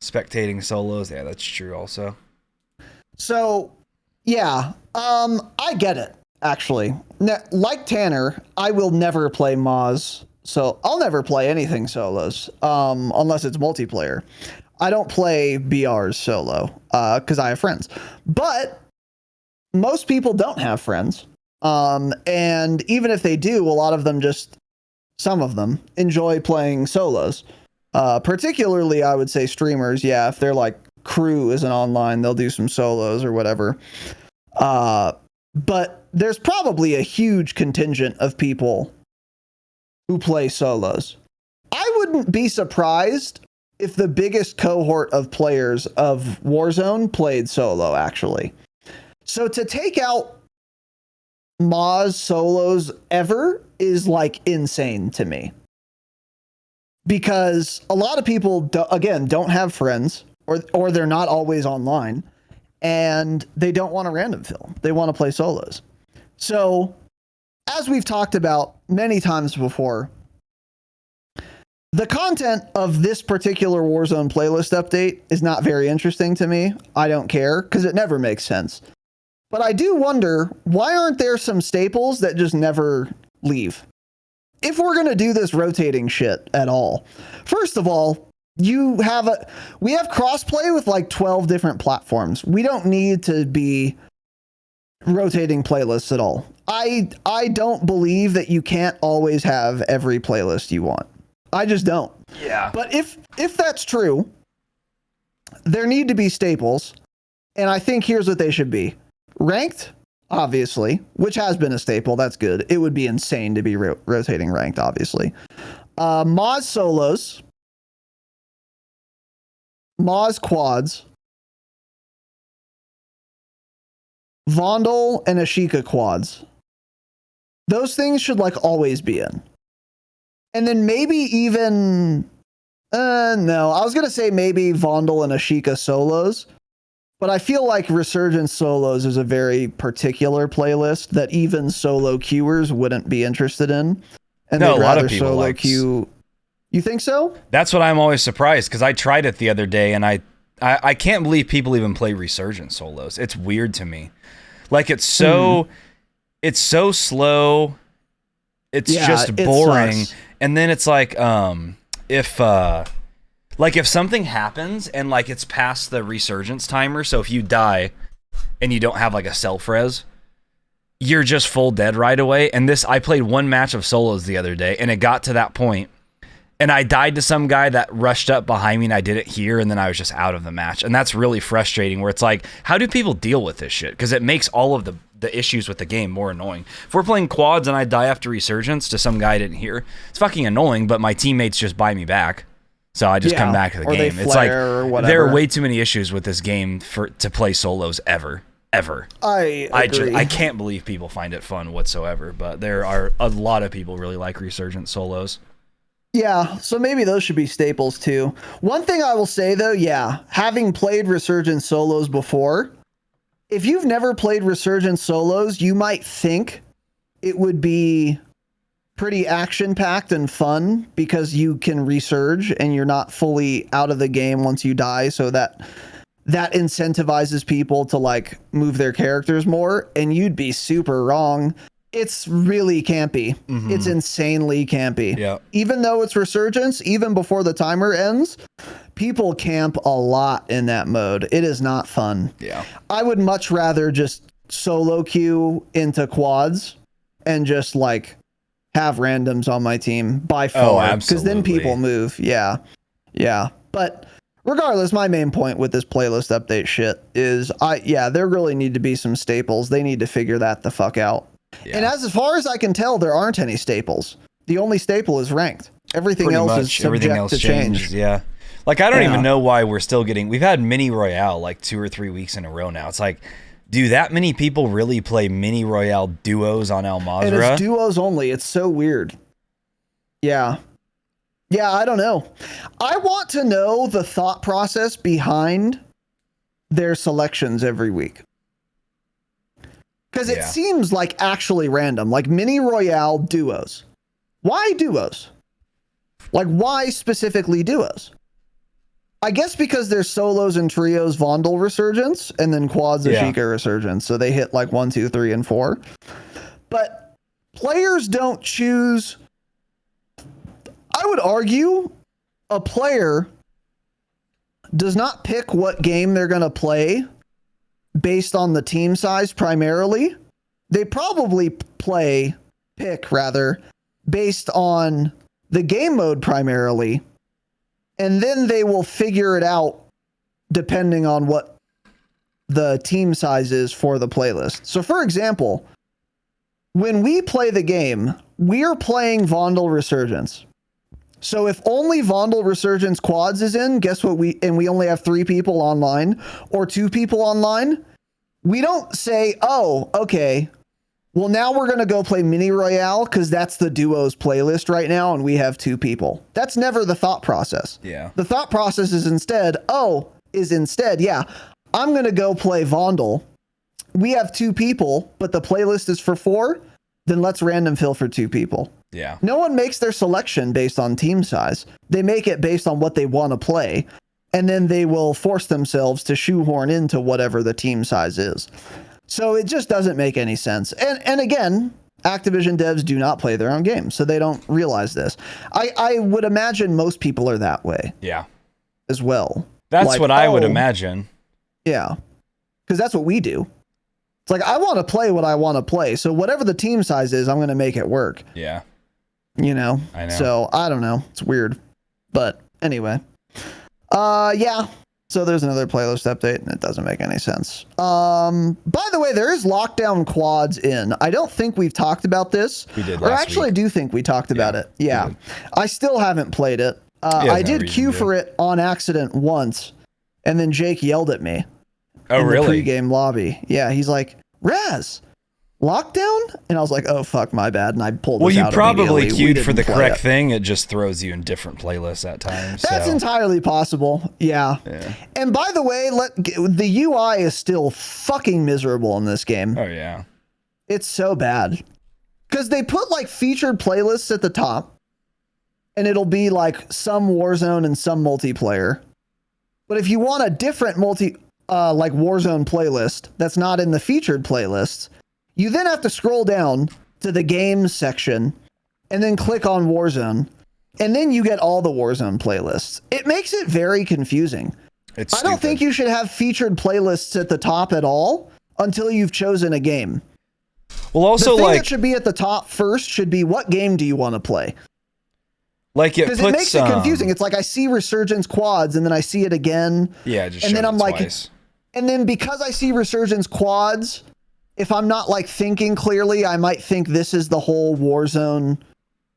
[SPEAKER 2] spectating solos. Yeah, that's true also.
[SPEAKER 1] So, yeah, I get it. Actually, like Tanner, I will never play Moz, so I'll never play anything solos, unless it's multiplayer. I don't play BRs solo, because I have friends. But most people don't have friends, and even if they do, a lot of them some of them enjoy playing solos. Particularly, I would say streamers, yeah, if they're like crew isn't online, they'll do some solos or whatever. But there's probably a huge contingent of people who play solos. I wouldn't be surprised if the biggest cohort of players of Warzone played solo, actually. So to take out Moz solos ever is like insane to me. Because a lot of people, don't have friends or they're not always online. And they don't want a random film. They want to play solos. So, as we've talked about many times before, the content of this particular Warzone playlist update is not very interesting to me. I don't care, because it never makes sense. But I do wonder, why aren't there some staples that just never leave? If we're going to do this rotating shit at all. First of all, we have crossplay with like 12 different platforms. We don't need to be rotating playlists at all. I don't believe that you can't always have every playlist you want. I just don't.
[SPEAKER 3] Yeah.
[SPEAKER 1] But if that's true, there need to be staples, and I think here's what they should be. Ranked, obviously, which has been a staple. That's good. It would be insane to be rotating ranked, obviously. Moz solos, Moz quads, Vondel and Ashika quads. Those things should like always be in. And then maybe even no, I was gonna say maybe Vondel and Ashika solos, But I feel like Resurgence Solos is a very particular playlist that even solo queuers wouldn't be interested in. And
[SPEAKER 2] No,
[SPEAKER 1] they'd
[SPEAKER 2] a lot of
[SPEAKER 1] rather
[SPEAKER 2] people
[SPEAKER 1] solo
[SPEAKER 2] like
[SPEAKER 1] queue. You think so?
[SPEAKER 2] That's what I'm always surprised, because I tried it the other day, and I can't believe people even play Resurgence solos. It's weird to me. Like, it's so slow. It's just boring. And then it's like, if something happens and like it's past the resurgence timer, so if you die and you don't have like a self-res, you're just full dead right away. And I played one match of solos the other day, and it got to that point, and I died to some guy that rushed up behind me and I didn't hear, and then I was just out of the match. And that's really frustrating, where it's like, how do people deal with this shit? Because it makes all of the issues with the game more annoying. If we're playing quads and I die after resurgence to some guy I didn't hear, it's fucking annoying, but my teammates just buy me back. So I just come back to the game. It's like, there are way too many issues with this game to play solos ever.
[SPEAKER 1] I agree.
[SPEAKER 2] I can't believe people find it fun whatsoever, but there are a lot of people really like resurgence solos.
[SPEAKER 1] Yeah, so maybe those should be staples too. One thing I will say though, yeah, having played Resurgence solos before, if you've never played Resurgence solos, you might think it would be pretty action-packed and fun because you can resurge and you're not fully out of the game once you die, so that incentivizes people to like move their characters more, and you'd be super wrong. It's really campy. Mm-hmm. It's insanely campy.
[SPEAKER 2] Yeah.
[SPEAKER 1] Even though it's Resurgence, even before the timer ends, people camp a lot in that mode. It is not fun.
[SPEAKER 2] Yeah.
[SPEAKER 1] I would much rather just solo queue into quads and just like have randoms on my team by far. Because then people move. Yeah. Yeah. But regardless, my main point with this playlist update shit is there really need to be some staples. They need to figure that the fuck out. Yeah. And as far as I can tell, there aren't any staples. The only staple is ranked. Everything else is subject to change.
[SPEAKER 2] Yeah. Like, I don't even know why we're still we've had Mini Royale like 2 or 3 weeks in a row now. It's like, do that many people really play Mini Royale duos on Al Mazrah?
[SPEAKER 1] And it's duos only. It's so weird. Yeah. Yeah, I don't know. I want to know the thought process behind their selections every week. Because it seems like actually random, like Mini Royale duos. Why duos? Like, why specifically duos? I guess because there's solos and trios Vondel Resurgence, and then quads Ashika Resurgence. So they hit like 1, 2, 3, and 4. But players don't choose. I would argue a player does not pick what game they're going to play based on the team size primarily. They probably pick based on the game mode primarily, and then they will figure it out depending on what the team size is for the playlist. So for example, when we play the game, we're playing Vondel Resurgence. So if only Vondel Resurgence quads is in, guess what? We only have 3 people online or 2 people online. We don't say, oh, okay, well, now we're going to go play Mini Royale because that's the duos playlist right now and we have 2 people. That's never the thought process.
[SPEAKER 2] Yeah.
[SPEAKER 1] The thought process is instead, I'm going to go play Vondel. We have 2 people, but the playlist is for 4. Then let's random fill for 2 people.
[SPEAKER 2] Yeah.
[SPEAKER 1] No one makes their selection based on team size. They make it based on what they want to play. And then they will force themselves to shoehorn into whatever the team size is. So it just doesn't make any sense. And again, Activision devs do not play their own games, so they don't realize this. I would imagine most people are that way.
[SPEAKER 2] Yeah.
[SPEAKER 1] As well.
[SPEAKER 2] That's
[SPEAKER 1] like,
[SPEAKER 2] what I would imagine.
[SPEAKER 1] Yeah. Because that's what we do. It's like, I want to play what I want to play. So whatever the team size is, I'm going to make it work.
[SPEAKER 2] Yeah.
[SPEAKER 1] You know?
[SPEAKER 2] I know.
[SPEAKER 1] So I don't know. It's weird. But anyway. Yeah. So there's another playlist update and it doesn't make any sense. By the way, there is lockdown quads in. I don't think we've talked about this.
[SPEAKER 2] We did
[SPEAKER 1] Or
[SPEAKER 2] last
[SPEAKER 1] actually,
[SPEAKER 2] week.
[SPEAKER 1] I do think we talked about it. Yeah. I still haven't played it. I did queue for it on accident once, and then Jake yelled at me.
[SPEAKER 2] Oh,
[SPEAKER 1] in
[SPEAKER 2] really?
[SPEAKER 1] The pregame lobby. Yeah, he's like, Raz, lockdown? And I was like, oh fuck, my bad. And I pulled
[SPEAKER 2] Well,
[SPEAKER 1] this
[SPEAKER 2] you
[SPEAKER 1] out
[SPEAKER 2] probably
[SPEAKER 1] immediately. We
[SPEAKER 2] queued for
[SPEAKER 1] didn't
[SPEAKER 2] the
[SPEAKER 1] play
[SPEAKER 2] correct
[SPEAKER 1] it.
[SPEAKER 2] thing. It just throws you in different playlists at times.
[SPEAKER 1] That's
[SPEAKER 2] so.
[SPEAKER 1] entirely possible. Yeah. And by the way, the UI is still fucking miserable in this game.
[SPEAKER 2] Oh yeah.
[SPEAKER 1] It's so bad. Because they put like featured playlists at the top, and it'll be like some Warzone and some multiplayer. But if you want a different like Warzone playlist that's not in the featured playlists, you then have to scroll down to the games section and then click on Warzone. And then you get all the Warzone playlists. It makes it very confusing. I don't think you should have featured playlists at the top at all until you've chosen a game.
[SPEAKER 2] Well, also
[SPEAKER 1] the thing that should be at the top first should be, what game do you want to play?
[SPEAKER 2] Like it
[SPEAKER 1] Because it makes it confusing. It's like I see Resurgence quads and then I see it again.
[SPEAKER 2] Yeah, just
[SPEAKER 1] and then I'm like,
[SPEAKER 2] twice.
[SPEAKER 1] and then because I see Resurgence quads, if I'm not like thinking clearly, I might think this is the whole Warzone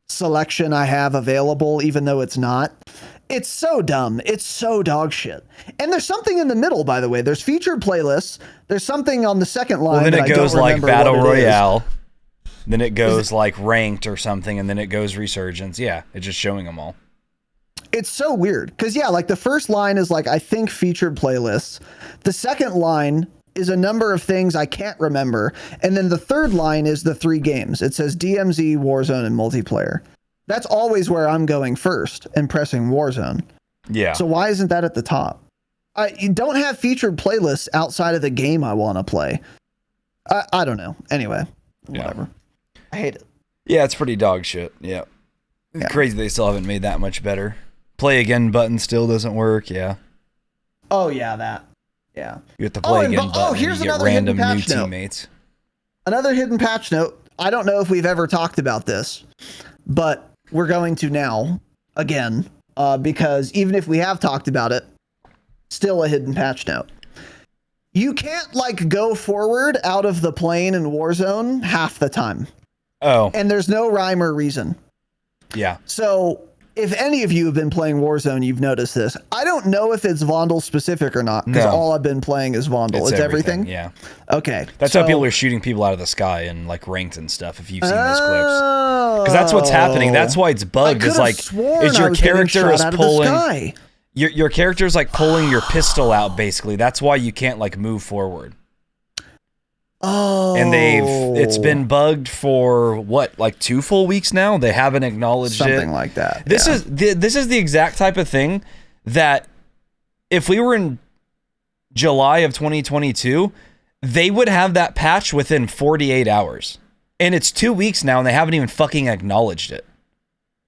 [SPEAKER 1] selection I have available, even though it's not. It's so dumb. It's so dog shit. And there's something in the middle, by the way. There's featured playlists. There's something on the second line.
[SPEAKER 2] Well, then it goes like Battle Royale.
[SPEAKER 1] Is.
[SPEAKER 2] Then it goes like ranked or something, and then it goes Resurgence. Yeah, it's just showing them all.
[SPEAKER 1] It's so weird. Because, yeah, like the first line is like, I think featured playlists. The second line is a number of things I can't remember. And then the third line is the 3 games. It says DMZ, Warzone, and multiplayer. That's always where I'm going first and pressing Warzone.
[SPEAKER 2] Yeah.
[SPEAKER 1] So why isn't that at the top? You don't have featured playlists outside of the game I want to play. I don't know. Anyway, whatever. I hate it.
[SPEAKER 2] Yeah, it's pretty dog shit. Yeah. Crazy they still haven't made that much better. Play again button still doesn't work. Yeah.
[SPEAKER 1] Oh, yeah, that. Yeah.
[SPEAKER 2] You have to play again button
[SPEAKER 1] here's
[SPEAKER 2] and you get
[SPEAKER 1] another
[SPEAKER 2] random
[SPEAKER 1] hidden
[SPEAKER 2] new
[SPEAKER 1] patch note.
[SPEAKER 2] teammates.
[SPEAKER 1] Another hidden patch note. I don't know if we've ever talked about this, but we're going to now again, because even if we have talked about it, still a hidden patch note. You can't like go forward out of the plane in Warzone half the time.
[SPEAKER 2] Oh.
[SPEAKER 1] And there's no rhyme or reason.
[SPEAKER 2] Yeah.
[SPEAKER 1] So if any of you have been playing Warzone, you've noticed this. I don't know if it's Vondel specific or not, because all I've been playing is Vondel. It's everything?
[SPEAKER 2] Yeah.
[SPEAKER 1] Okay.
[SPEAKER 2] That's how people are shooting people out of the sky and like ranked and stuff, if you've seen those clips. Because that's what's happening. That's why it's bugged. Is like, is your character is pulling your character's like pulling your pistol out, basically. That's why you can't like move forward.
[SPEAKER 1] Oh.
[SPEAKER 2] And it's been bugged for what, like 2 full weeks now? They haven't acknowledged
[SPEAKER 1] something
[SPEAKER 2] it.
[SPEAKER 1] like that.
[SPEAKER 2] This is the exact type of thing that if we were in July of 2022, they would have that patch within 48 hours. And it's 2 weeks now and they haven't even fucking acknowledged it.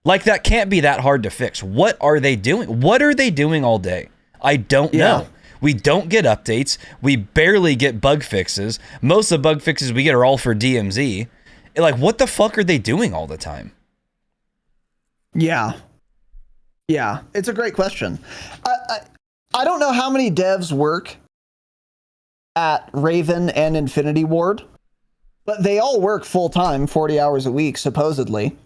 [SPEAKER 2] Like, that can't be that hard to fix. What are they doing? What are they doing all day? I don't know. We don't get updates. We barely get bug fixes. Most of the bug fixes we get are all for DMZ. Like, what the fuck are they doing all the time?
[SPEAKER 1] Yeah. Yeah, it's a great question. I don't know how many devs work at Raven and Infinity Ward, but they all work full-time, 40 hours a week, supposedly.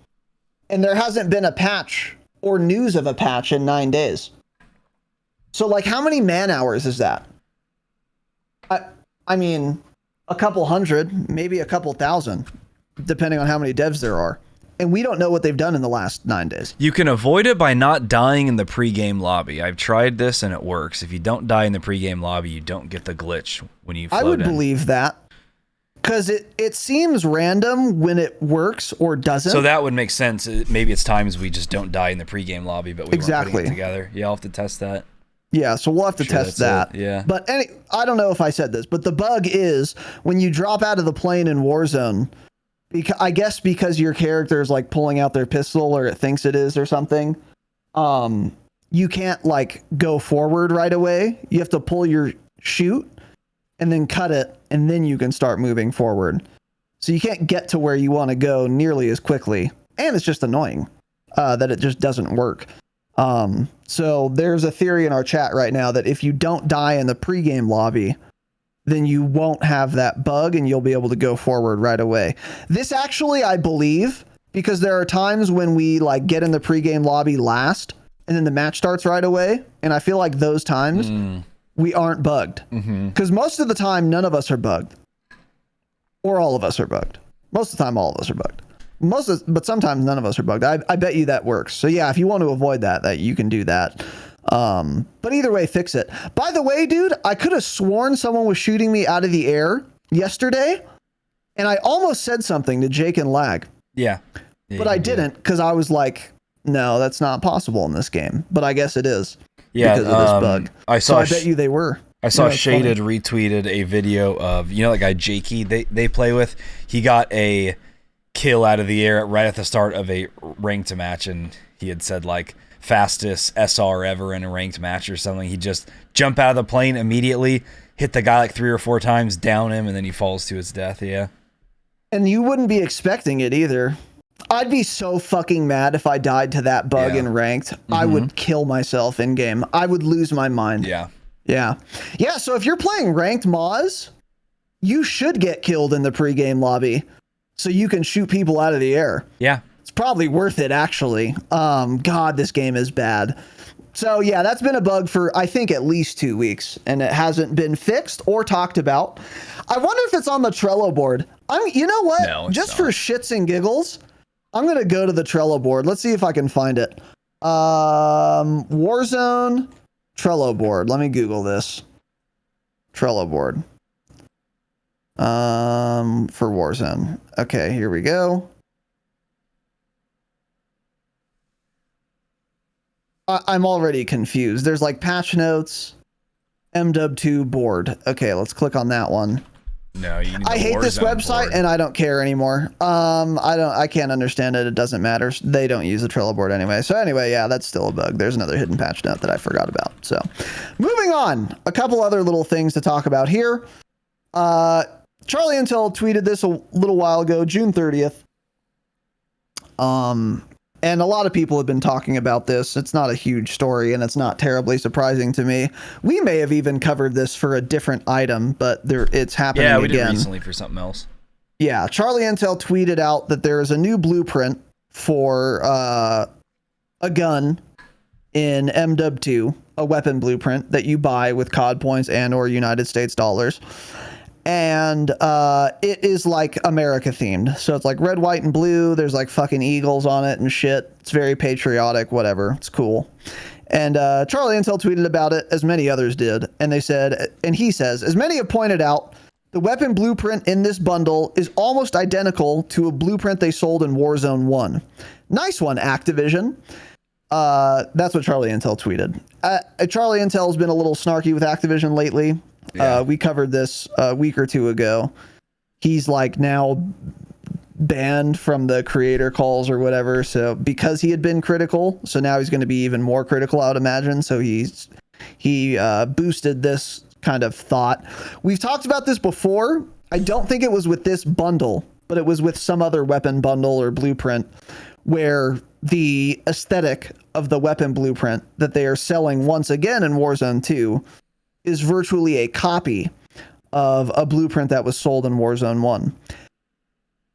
[SPEAKER 1] And there hasn't been a patch or news of a patch in 9 days. So, like, how many man hours is that? I mean, a couple hundred, maybe a couple thousand, depending on how many devs there are. And we don't know what they've done in the last 9 days.
[SPEAKER 2] You can avoid it by not dying in the pregame lobby. I've tried this and it works. If you don't die in the pregame lobby, you don't get the glitch when you float
[SPEAKER 1] I would
[SPEAKER 2] in.
[SPEAKER 1] believe that. Because it seems random when it works or doesn't.
[SPEAKER 2] So that would make sense. Maybe it's times we just don't die in the pregame lobby, but we weren't putting it together. Yeah, I'll have to test that.
[SPEAKER 1] Yeah, so we'll have to test that.
[SPEAKER 2] Yeah.
[SPEAKER 1] But I don't know if I said this, but the bug is when you drop out of the plane in Warzone, I guess because your character is like pulling out their pistol or it thinks it is or something, you can't like go forward right away. You have to pull your chute and then cut it, and then you can start moving forward. So you can't get to where you want to go nearly as quickly. And it's just annoying that it just doesn't work. So there's a theory in our chat right now that if you don't die in the pregame lobby, then you won't have that bug and you'll be able to go forward right away. This actually, I believe, because there are times when we like get in the pregame lobby last and then the match starts right away. And I feel like those times we aren't bugged because most of the time, none of us are bugged. Or all of us are bugged. Most of the time, all of us are bugged. But sometimes none of us are bugged. I bet you that works. So yeah, if you want to avoid that you can do that. But either way, fix it. By the way, dude, I could have sworn someone was shooting me out of the air yesterday, and I almost said something to Jake and Lag.
[SPEAKER 2] Yeah.
[SPEAKER 1] But I didn't, because I was like, no, that's not possible in this game. But I guess it is.
[SPEAKER 2] Yeah,
[SPEAKER 1] because of this bug. I bet you they were.
[SPEAKER 2] I saw Shaded retweeted a video of, that guy Jakey they play with. He got a kill out of the air right at the start of a ranked match, and he had said like fastest SR ever in a ranked match or something. He just jump out of the plane immediately, hit the guy like 3 or 4 times, down him, and then he falls to his death. Yeah.
[SPEAKER 1] And you wouldn't be expecting it either. I'd be so fucking mad if I died to that bug in ranked. Mm-hmm. I would kill myself in game. I would lose my mind.
[SPEAKER 2] Yeah.
[SPEAKER 1] Yeah. Yeah. So if you're playing ranked Moz, you should get killed in the pregame lobby so you can shoot people out of the air.
[SPEAKER 2] Yeah.
[SPEAKER 1] It's probably worth it, actually. God, this game is bad. So yeah, that's been a bug for, I think, at least 2 weeks, and it hasn't been fixed or talked about. I wonder if it's on the Trello board. You know what?
[SPEAKER 2] No, it's
[SPEAKER 1] just
[SPEAKER 2] not.
[SPEAKER 1] for shits and giggles, I'm going to go to the Trello board. Let's see if I can find it. Warzone Trello board. Let me Google this. Trello board. For Warzone. Okay, here we go. I'm already confused. There's like patch notes, MW2 board. Okay, let's click on that one.
[SPEAKER 2] No, you need
[SPEAKER 1] I hate this website and I don't care anymore. I can't understand it. It doesn't matter. They don't use the Trello board anyway. So anyway, yeah, that's still a bug. There's another hidden patch note that I forgot about. So moving on, a couple other little things to talk about here. Charlie Intel tweeted this a little while ago, June 30th. And a lot of people have been talking about this. It's not a huge story, and it's not terribly surprising to me. We may have even covered this for a different item, but it's happening again.
[SPEAKER 2] Yeah, we did recently for something else.
[SPEAKER 1] Yeah, Charlie Intel tweeted out that there is a new blueprint for a gun in MW2, a weapon blueprint that you buy with COD points and or United States dollars. And it is like America themed. So it's like red, white, and blue. There's like fucking eagles on it and shit. It's very patriotic, whatever. It's cool. And Charlie Intel tweeted about it, as many others did. And he says, as many have pointed out, the weapon blueprint in this bundle is almost identical to a blueprint they sold in Warzone 1. Nice one, Activision. That's what Charlie Intel tweeted. Charlie Intel's been a little snarky with Activision lately. Yeah. We covered this a week or two ago. He's like now banned from the creator calls or whatever. So because he had been critical, so now he's going to be even more critical, I would imagine. So he boosted this kind of thought. We've talked about this before. I don't think it was with this bundle, but it was with some other weapon bundle or blueprint where the aesthetic of the weapon blueprint that they are selling once again in Warzone 2 is virtually a copy of a blueprint that was sold in Warzone 1.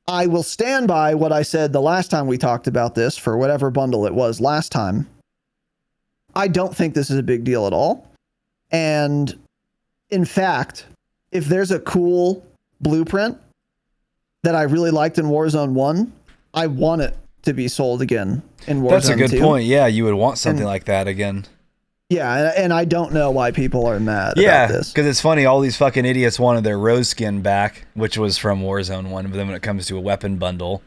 [SPEAKER 1] I will stand by what I said the last time we talked about this for whatever bundle it was last time. I don't think this is a big deal at all. And in fact, if there's a cool blueprint that I really liked in Warzone 1, I want it to be sold again in Warzone 2.
[SPEAKER 2] That's a good point. Yeah, you would want something like that again.
[SPEAKER 1] Yeah, and I don't know why people are mad about this.
[SPEAKER 2] Because it's funny, all these fucking idiots wanted their rose skin back, which was from Warzone 1, but then when it comes to a weapon bundle,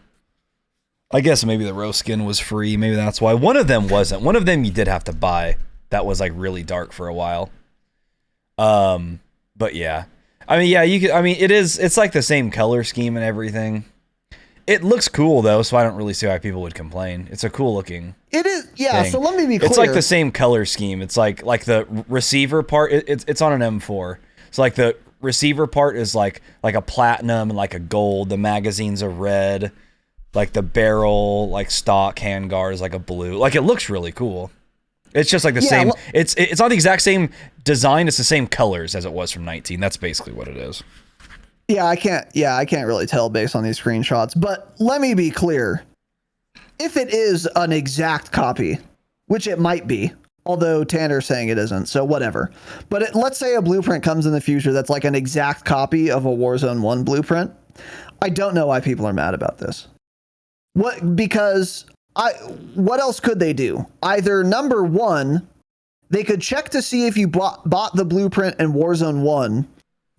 [SPEAKER 2] I guess maybe the rose skin was free, maybe that's why. One of them wasn't. One of them you did have to buy. That was like really dark for a while. But yeah. I mean, yeah, it's like the same color scheme and everything. It looks cool though, so I don't really see why people would complain. It's a cool looking.
[SPEAKER 1] It is, yeah.
[SPEAKER 2] Thing.
[SPEAKER 1] So let me be clear.
[SPEAKER 2] It's like the same color scheme. It's like the receiver part. It's on an M4. So like the receiver part is like a platinum and like a gold. The magazines are red. Like the barrel, like stock handguard is like a blue. Like it looks really cool. It's just like the same. It's not the exact same design. It's the same colors as it was from 19. That's basically what it is.
[SPEAKER 1] Yeah, I can't really tell based on these screenshots, but let me be clear. If it is an exact copy, which it might be, although Tanner's saying it isn't, so whatever. But let's say a blueprint comes in the future that's like an exact copy of a Warzone 1 blueprint I don't know why people are mad about this. Because what else could they do? Either number one, they could check to see if you bought the blueprint in Warzone 1.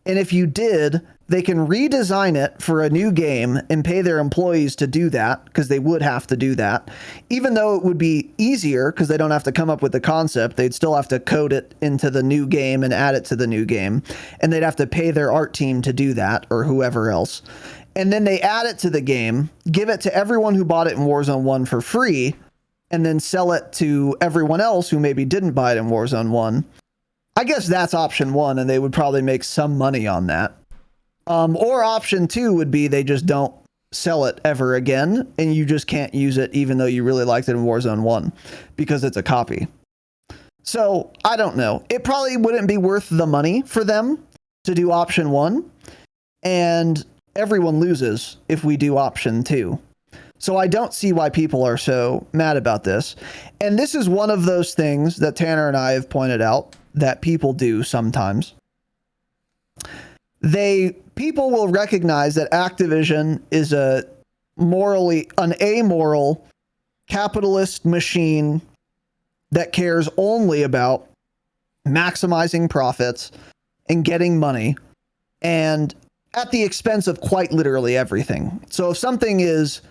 [SPEAKER 1] And if you did, they can redesign it for a new game and pay their employees to do that, because they would have to do that. Even though it would be easier because they don't have to come up with the concept, they'd still have to code it into the new game and add it to the new game. And they'd have to pay their art team to do that, or whoever else. And then they add it to the game, give it to everyone who bought it in Warzone 1 for free, and then sell it to everyone else who maybe didn't buy it in Warzone 1. I guess that's option one, and they would probably make some money on that. Or option two would be they just don't sell it ever again, and you just can't use it even though you really liked it in Warzone 1 because it's a copy. So I don't know. It probably wouldn't be worth the money for them to do option one, and everyone loses if we do option two. So I don't see why people are so mad about this. And this is one of those things that Tanner and I have pointed out that people do sometimes. People will recognize that Activision is an amoral capitalist machine that cares only about maximizing profits and getting money, and at the expense of quite literally everything. So if something is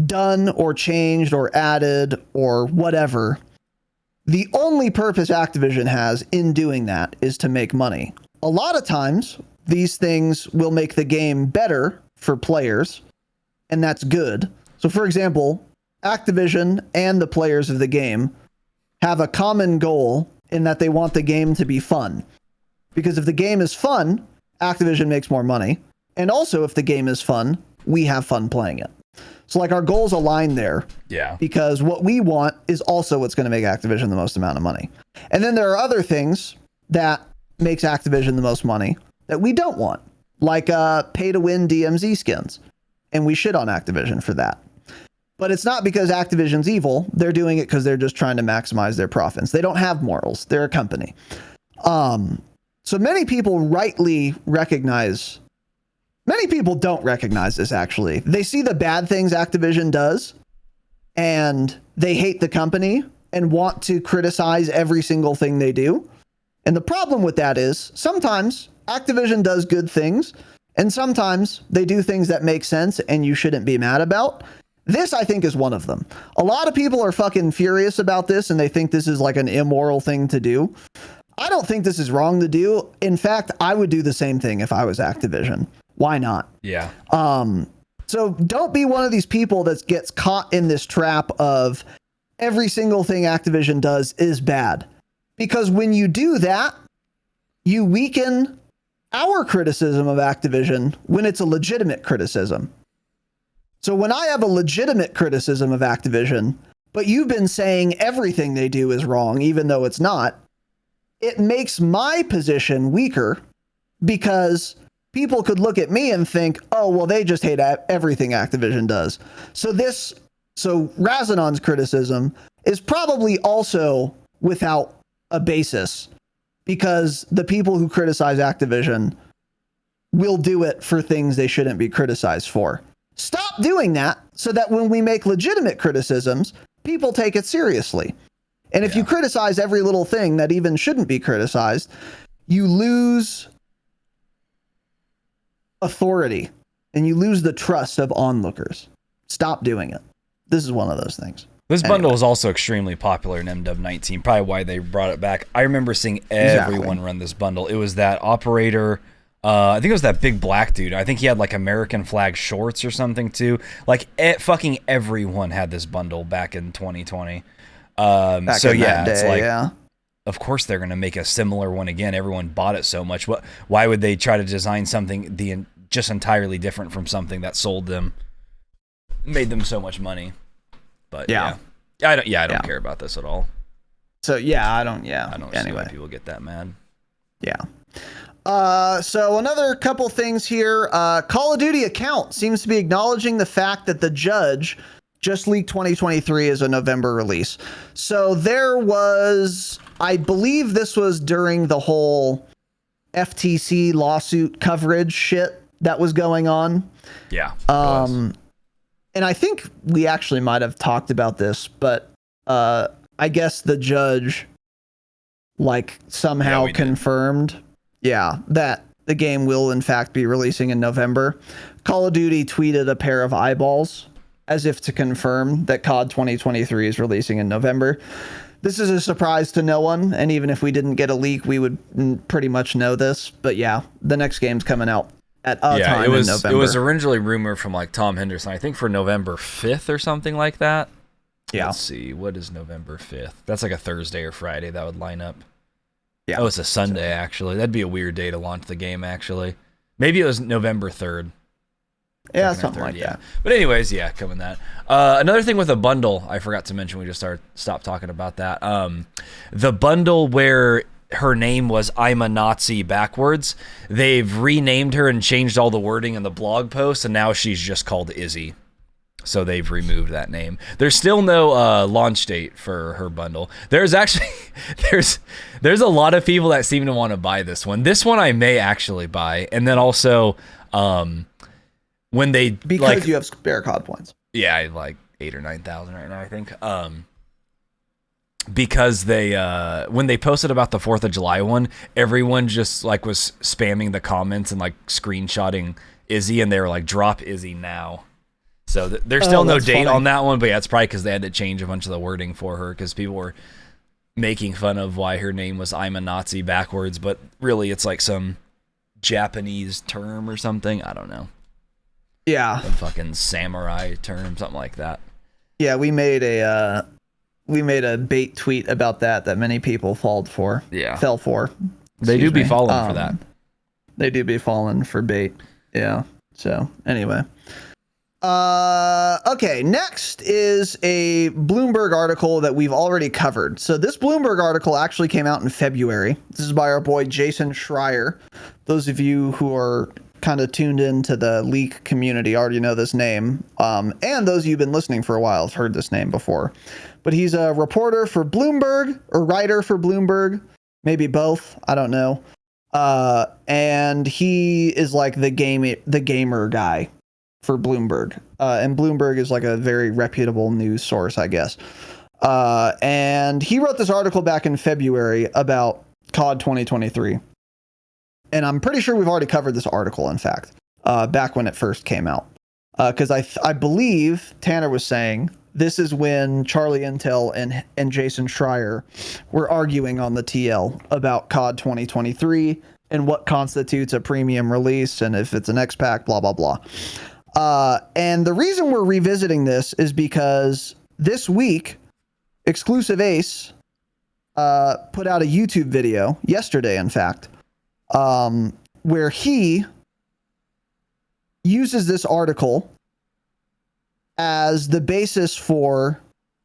[SPEAKER 1] done or changed or added or whatever, the only purpose Activision has in doing that is to make money. A lot of times, these things will make the game better for players, and that's good. So for example, Activision and the players of the game have a common goal in that they want the game to be fun. Because if the game is fun, Activision makes more money. And also, if the game is fun, we have fun playing it. So like our goals align there.
[SPEAKER 3] Yeah.
[SPEAKER 1] Because what we want is also what's going to make Activision the most amount of money. And then there are other things that makes Activision the most money that we don't want, like pay to win DMZ skins. And we shit on Activision for that. But it's not because Activision's evil. They're doing it because they're just trying to maximize their profits. They don't have morals. They're a company. So many people rightly recognize, many people don't recognize this actually. They see the bad things Activision does and they hate the company and want to criticize every single thing they do. And the problem with that is sometimes Activision does good things and sometimes they do things that make sense and you shouldn't be mad about. This, I think, is one of them. A lot of people are fucking furious about this and they think this is like an immoral thing to do. I don't think this is wrong to do. In fact, I would do the same thing if I was Activision. Why not?
[SPEAKER 3] Yeah.
[SPEAKER 1] So don't be one of these people that gets caught in this trap of every single thing Activision does is bad. Because when you do that, you weaken our criticism of Activision when it's a legitimate criticism. So when I have a legitimate criticism of Activision, but you've been saying everything they do is wrong, even though it's not, it makes my position weaker because people could look at me and think, oh, well, they just hate everything Activision does. So Razinon's criticism is probably also without a basis because the people who criticize Activision will do it for things they shouldn't be criticized for. Stop doing that so that when we make legitimate criticisms, people take it seriously. And if you criticize every little thing that even shouldn't be criticized, you lose authority and you lose the trust of onlookers. Stop doing it. This is one of those things.
[SPEAKER 3] This bundle was also extremely popular in MW19, probably why they brought it back. I remember seeing everyone run this bundle. It was that operator, I think it was that big black dude. I think he had like American flag shorts or something too. Like fucking everyone had this bundle back in 2020. So yeah, it's like, of course they're going to make a similar one again. Everyone bought it so much. Why would they try to design something just entirely different from something that made them so much money? But I don't care about this at all.
[SPEAKER 1] So I don't see
[SPEAKER 3] why people get that mad.
[SPEAKER 1] Yeah. So another couple things here. Call of Duty account seems to be acknowledging the fact that the judge just leaked 2023 as a November release. So there was, I believe this was during the whole FTC lawsuit coverage shit that was going on.
[SPEAKER 3] Yeah. It was.
[SPEAKER 1] And I think we actually might have talked about this, but I guess the judge like somehow confirmed, that the game will in fact be releasing in November. Call of Duty tweeted a pair of eyeballs as if to confirm that COD 2023 is releasing in November. This is a surprise to no one, and even if we didn't get a leak, we would pretty much know this. But yeah, the next game's coming out at a time in November.
[SPEAKER 3] It was originally rumored from like Tom Henderson, I think for November 5th or something like that.
[SPEAKER 1] Yeah.
[SPEAKER 3] Let's see, what is November 5th? That's like a Thursday or Friday that would line up.
[SPEAKER 1] Yeah.
[SPEAKER 3] Oh, it's a Sunday, actually. That'd be a weird day to launch the game, actually. Maybe it was November 3rd.
[SPEAKER 1] Yeah, something like that.
[SPEAKER 3] But anyways, yeah, coming that. Another thing with a bundle, I forgot to mention, we just stopped talking about that. The bundle where her name was I'm a Nazi backwards, they've renamed her and changed all the wording in the blog post, and now she's just called Izzy. So they've removed that name. There's still no launch date for her bundle. There's actually there's a lot of people that seem to want to buy this one. This one I may actually buy, and then also when they
[SPEAKER 1] because you have spare COD points.
[SPEAKER 3] Yeah, I have like 8,000 or 9,000 right now, I think. Because they when they posted about the 4th of July one, everyone just like was spamming the comments and like screenshotting Izzy, and they were like, drop Izzy now. So there's still no date on that one, but yeah, it's probably because they had to change a bunch of the wording for her because people were making fun of why her name was I'm a Nazi backwards, but really it's like some Japanese term or something. I don't know.
[SPEAKER 1] Yeah.
[SPEAKER 3] Some fucking samurai term, something like that.
[SPEAKER 1] Yeah, we made a bait tweet about that many people fell for.
[SPEAKER 3] They do be falling for that.
[SPEAKER 1] They do be falling for bait. Yeah. So anyway. Okay, next is a Bloomberg article that we've already covered. So this Bloomberg article actually came out in February. This is by our boy Jason Schreier. Those of you who are kind of tuned into the leak community already know this name. And those of you who've been listening for a while have heard this name before. But he's a reporter for Bloomberg, or writer for Bloomberg, maybe both, I don't know. And he is like the gamer guy for Bloomberg. And Bloomberg is like a very reputable news source, I guess. And he wrote this article back in February about COD 2023. And I'm pretty sure we've already covered this article, in fact, back when it first came out. Because I believe Tanner was saying this is when Charlie Intel and Jason Schreier were arguing on the TL about COD 2023 and what constitutes a premium release and if it's an X-Pack, blah, blah, blah. And the reason we're revisiting this is because this week, Exclusive Ace put out a YouTube video, yesterday in fact, where he uses this article as the basis for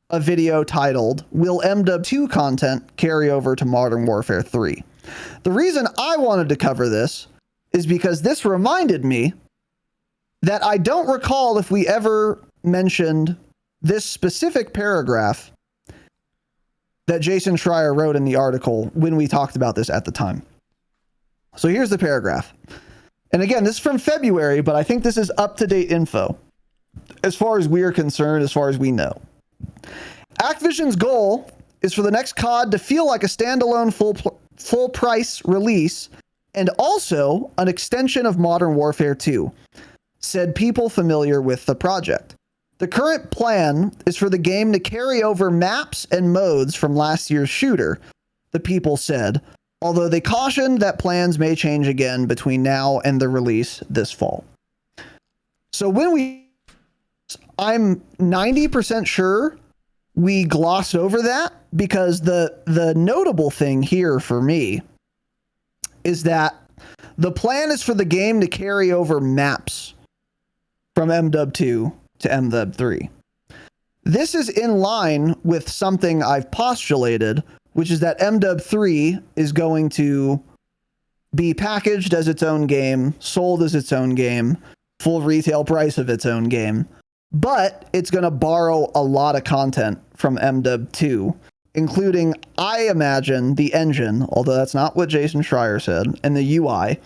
[SPEAKER 1] a video titled, Will MW2 content carry over to Modern Warfare 3? The reason I wanted to cover this is because this reminded me that I don't recall if we ever mentioned this specific paragraph that Jason Schreier wrote in the article when we talked about this at the time. So here's the paragraph. And again, this is from February, but I think this is up-to-date info as far as we're concerned, as far as we know. Activision's goal is for the next COD to feel like a standalone full price release and also an extension of Modern Warfare 2, said people familiar with the project. The current plan is for the game to carry over maps and modes from last year's shooter, the people said, although they cautioned that plans may change again between now and the release this fall. So I'm 90% sure we glossed over that because the notable thing here for me is that the plan is for the game to carry over maps from MW2 to MW3. This is in line with something I've postulated, which is that MW3 is going to be packaged as its own game, sold as its own game, full retail price of its own game, but it's going to borrow a lot of content from MW2, including, I imagine, the engine, although that's not what Jason Schreier said, and the UI.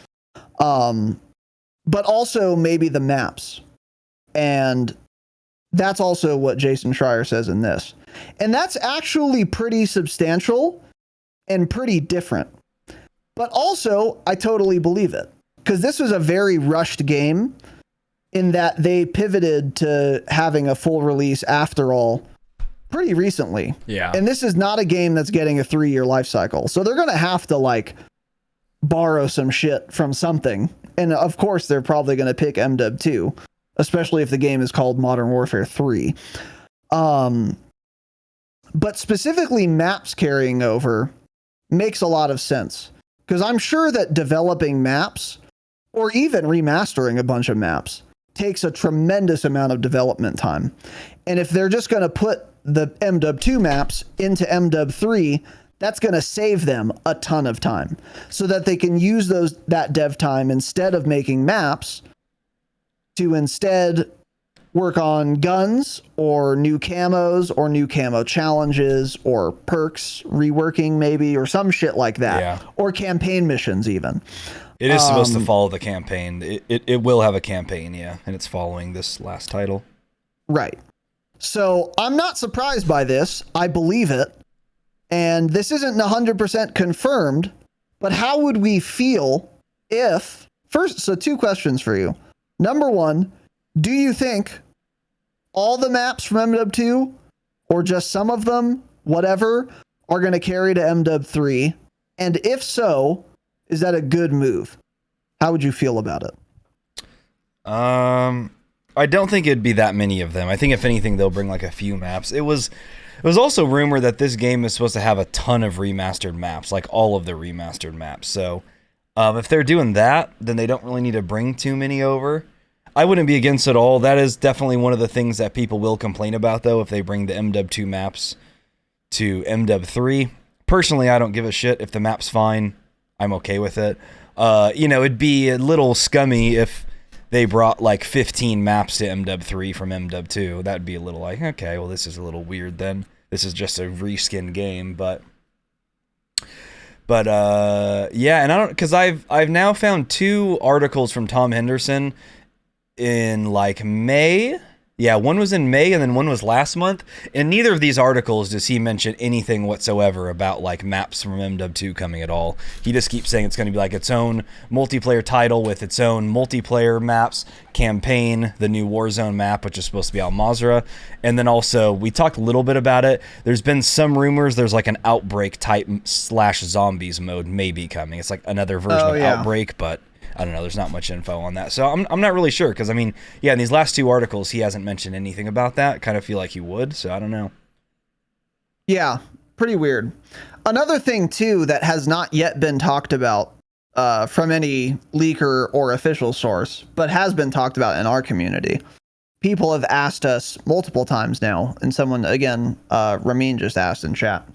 [SPEAKER 1] but also maybe the maps. And that's also what Jason Schreier says in this. And that's actually pretty substantial and pretty different. But also, I totally believe it. Because this was a very rushed game in that they pivoted to having a full release after all pretty recently.
[SPEAKER 3] Yeah.
[SPEAKER 1] And this is not a game that's getting a 3-year life cycle. So they're going to have to like borrow some shit from something. And of course, they're probably going to pick MW2, especially if the game is called Modern Warfare 3. But specifically maps carrying over makes a lot of sense. Because I'm sure that developing maps or even remastering a bunch of maps takes a tremendous amount of development time. And if they're just going to put the MW2 maps into MW3, that's going to save them a ton of time so that they can use that dev time instead of making maps to instead work on guns or new camos or new camo challenges or perks reworking maybe or some shit like that.
[SPEAKER 2] Yeah.
[SPEAKER 1] Or campaign missions even.
[SPEAKER 2] It is supposed to follow the campaign. It will have a campaign, yeah, and it's following this last title.
[SPEAKER 1] Right. So I'm not surprised by this. I believe it. And this isn't 100% confirmed, but how would we feel if... First, so 2 questions for you. Number 1, do you think all the maps from MW2, or just some of them, whatever, are going to carry to MW3? And if so, is that a good move? How would you feel about it?
[SPEAKER 2] I don't think it'd be that many of them. I think if anything, they'll bring like a few maps. It was also rumored that this game is supposed to have a ton of remastered maps, like all of the remastered maps. So if they're doing that, then they don't really need to bring too many over. I wouldn't be against it all. That is definitely one of the things that people will complain about, though, if they bring the MW2 maps to MW3. Personally, I don't give a shit. If the map's fine, I'm okay with it. It'd be a little scummy if they brought like 15 maps to MW3 from MW2. That'd be a little like, okay, well, this is a little weird then. This is just a reskin game, but yeah, and I don't, because I've now found 2 articles from Tom Henderson in like May. Yeah, one was in May and then one was last month. In neither of these articles does he mention anything whatsoever about like maps from MW2 coming at all. He just keeps saying it's going to be like its own multiplayer title with its own multiplayer maps, campaign, the new Warzone map, which is supposed to be Al-Mazrah. And then also, we talked a little bit about it. There's been some rumors there's like an Outbreak type / zombies mode maybe coming. It's like another version of Outbreak, but I don't know. There's not much info on that. So I'm not really sure because, I mean, yeah, in these last 2 articles, he hasn't mentioned anything about that. Kind of feel like he would. So I don't know.
[SPEAKER 1] Yeah, pretty weird. Another thing, too, that has not yet been talked about from any leaker or official source, but has been talked about in our community. People have asked us multiple times now, and someone, again, Ramin just asked in chat,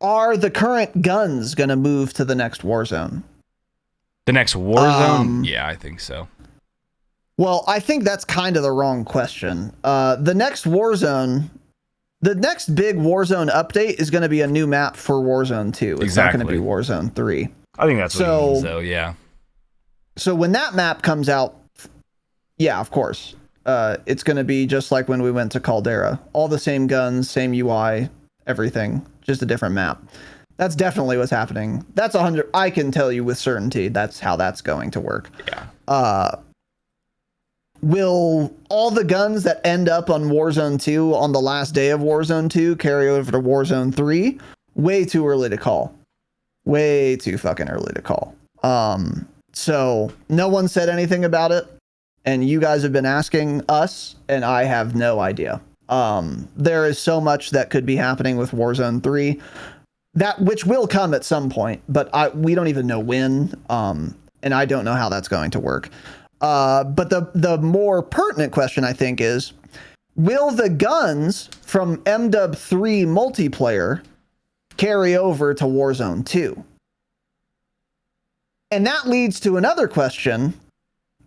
[SPEAKER 1] are the current guns going to move to the next Warzone?
[SPEAKER 3] The next Warzone? Yeah, I think so.
[SPEAKER 1] Well, I think that's kind of the wrong question. The next Warzone, the next big Warzone update is going to be a new map for Warzone 2. It's not going to be Warzone 3.
[SPEAKER 3] I think that's what it means, though, yeah.
[SPEAKER 1] So when that map comes out, yeah, of course. It's going to be just like when we went to Caldera. All the same guns, same UI, everything, just a different map. That's definitely what's happening. That's 100. I can tell you with certainty that's how that's going to work.
[SPEAKER 3] Yeah.
[SPEAKER 1] Will all the guns that end up on Warzone 2 on the last day of Warzone 2 carry over to Warzone 3? Way too early to call. Way too fucking early to call. So no one said anything about it, and you guys have been asking us, and I have no idea. There is so much that could be happening with Warzone 3. That which will come at some point, but we don't even know when, and I don't know how that's going to work. But the more pertinent question, I think, is, will the guns from MW3 multiplayer carry over to Warzone 2? And that leads to another question.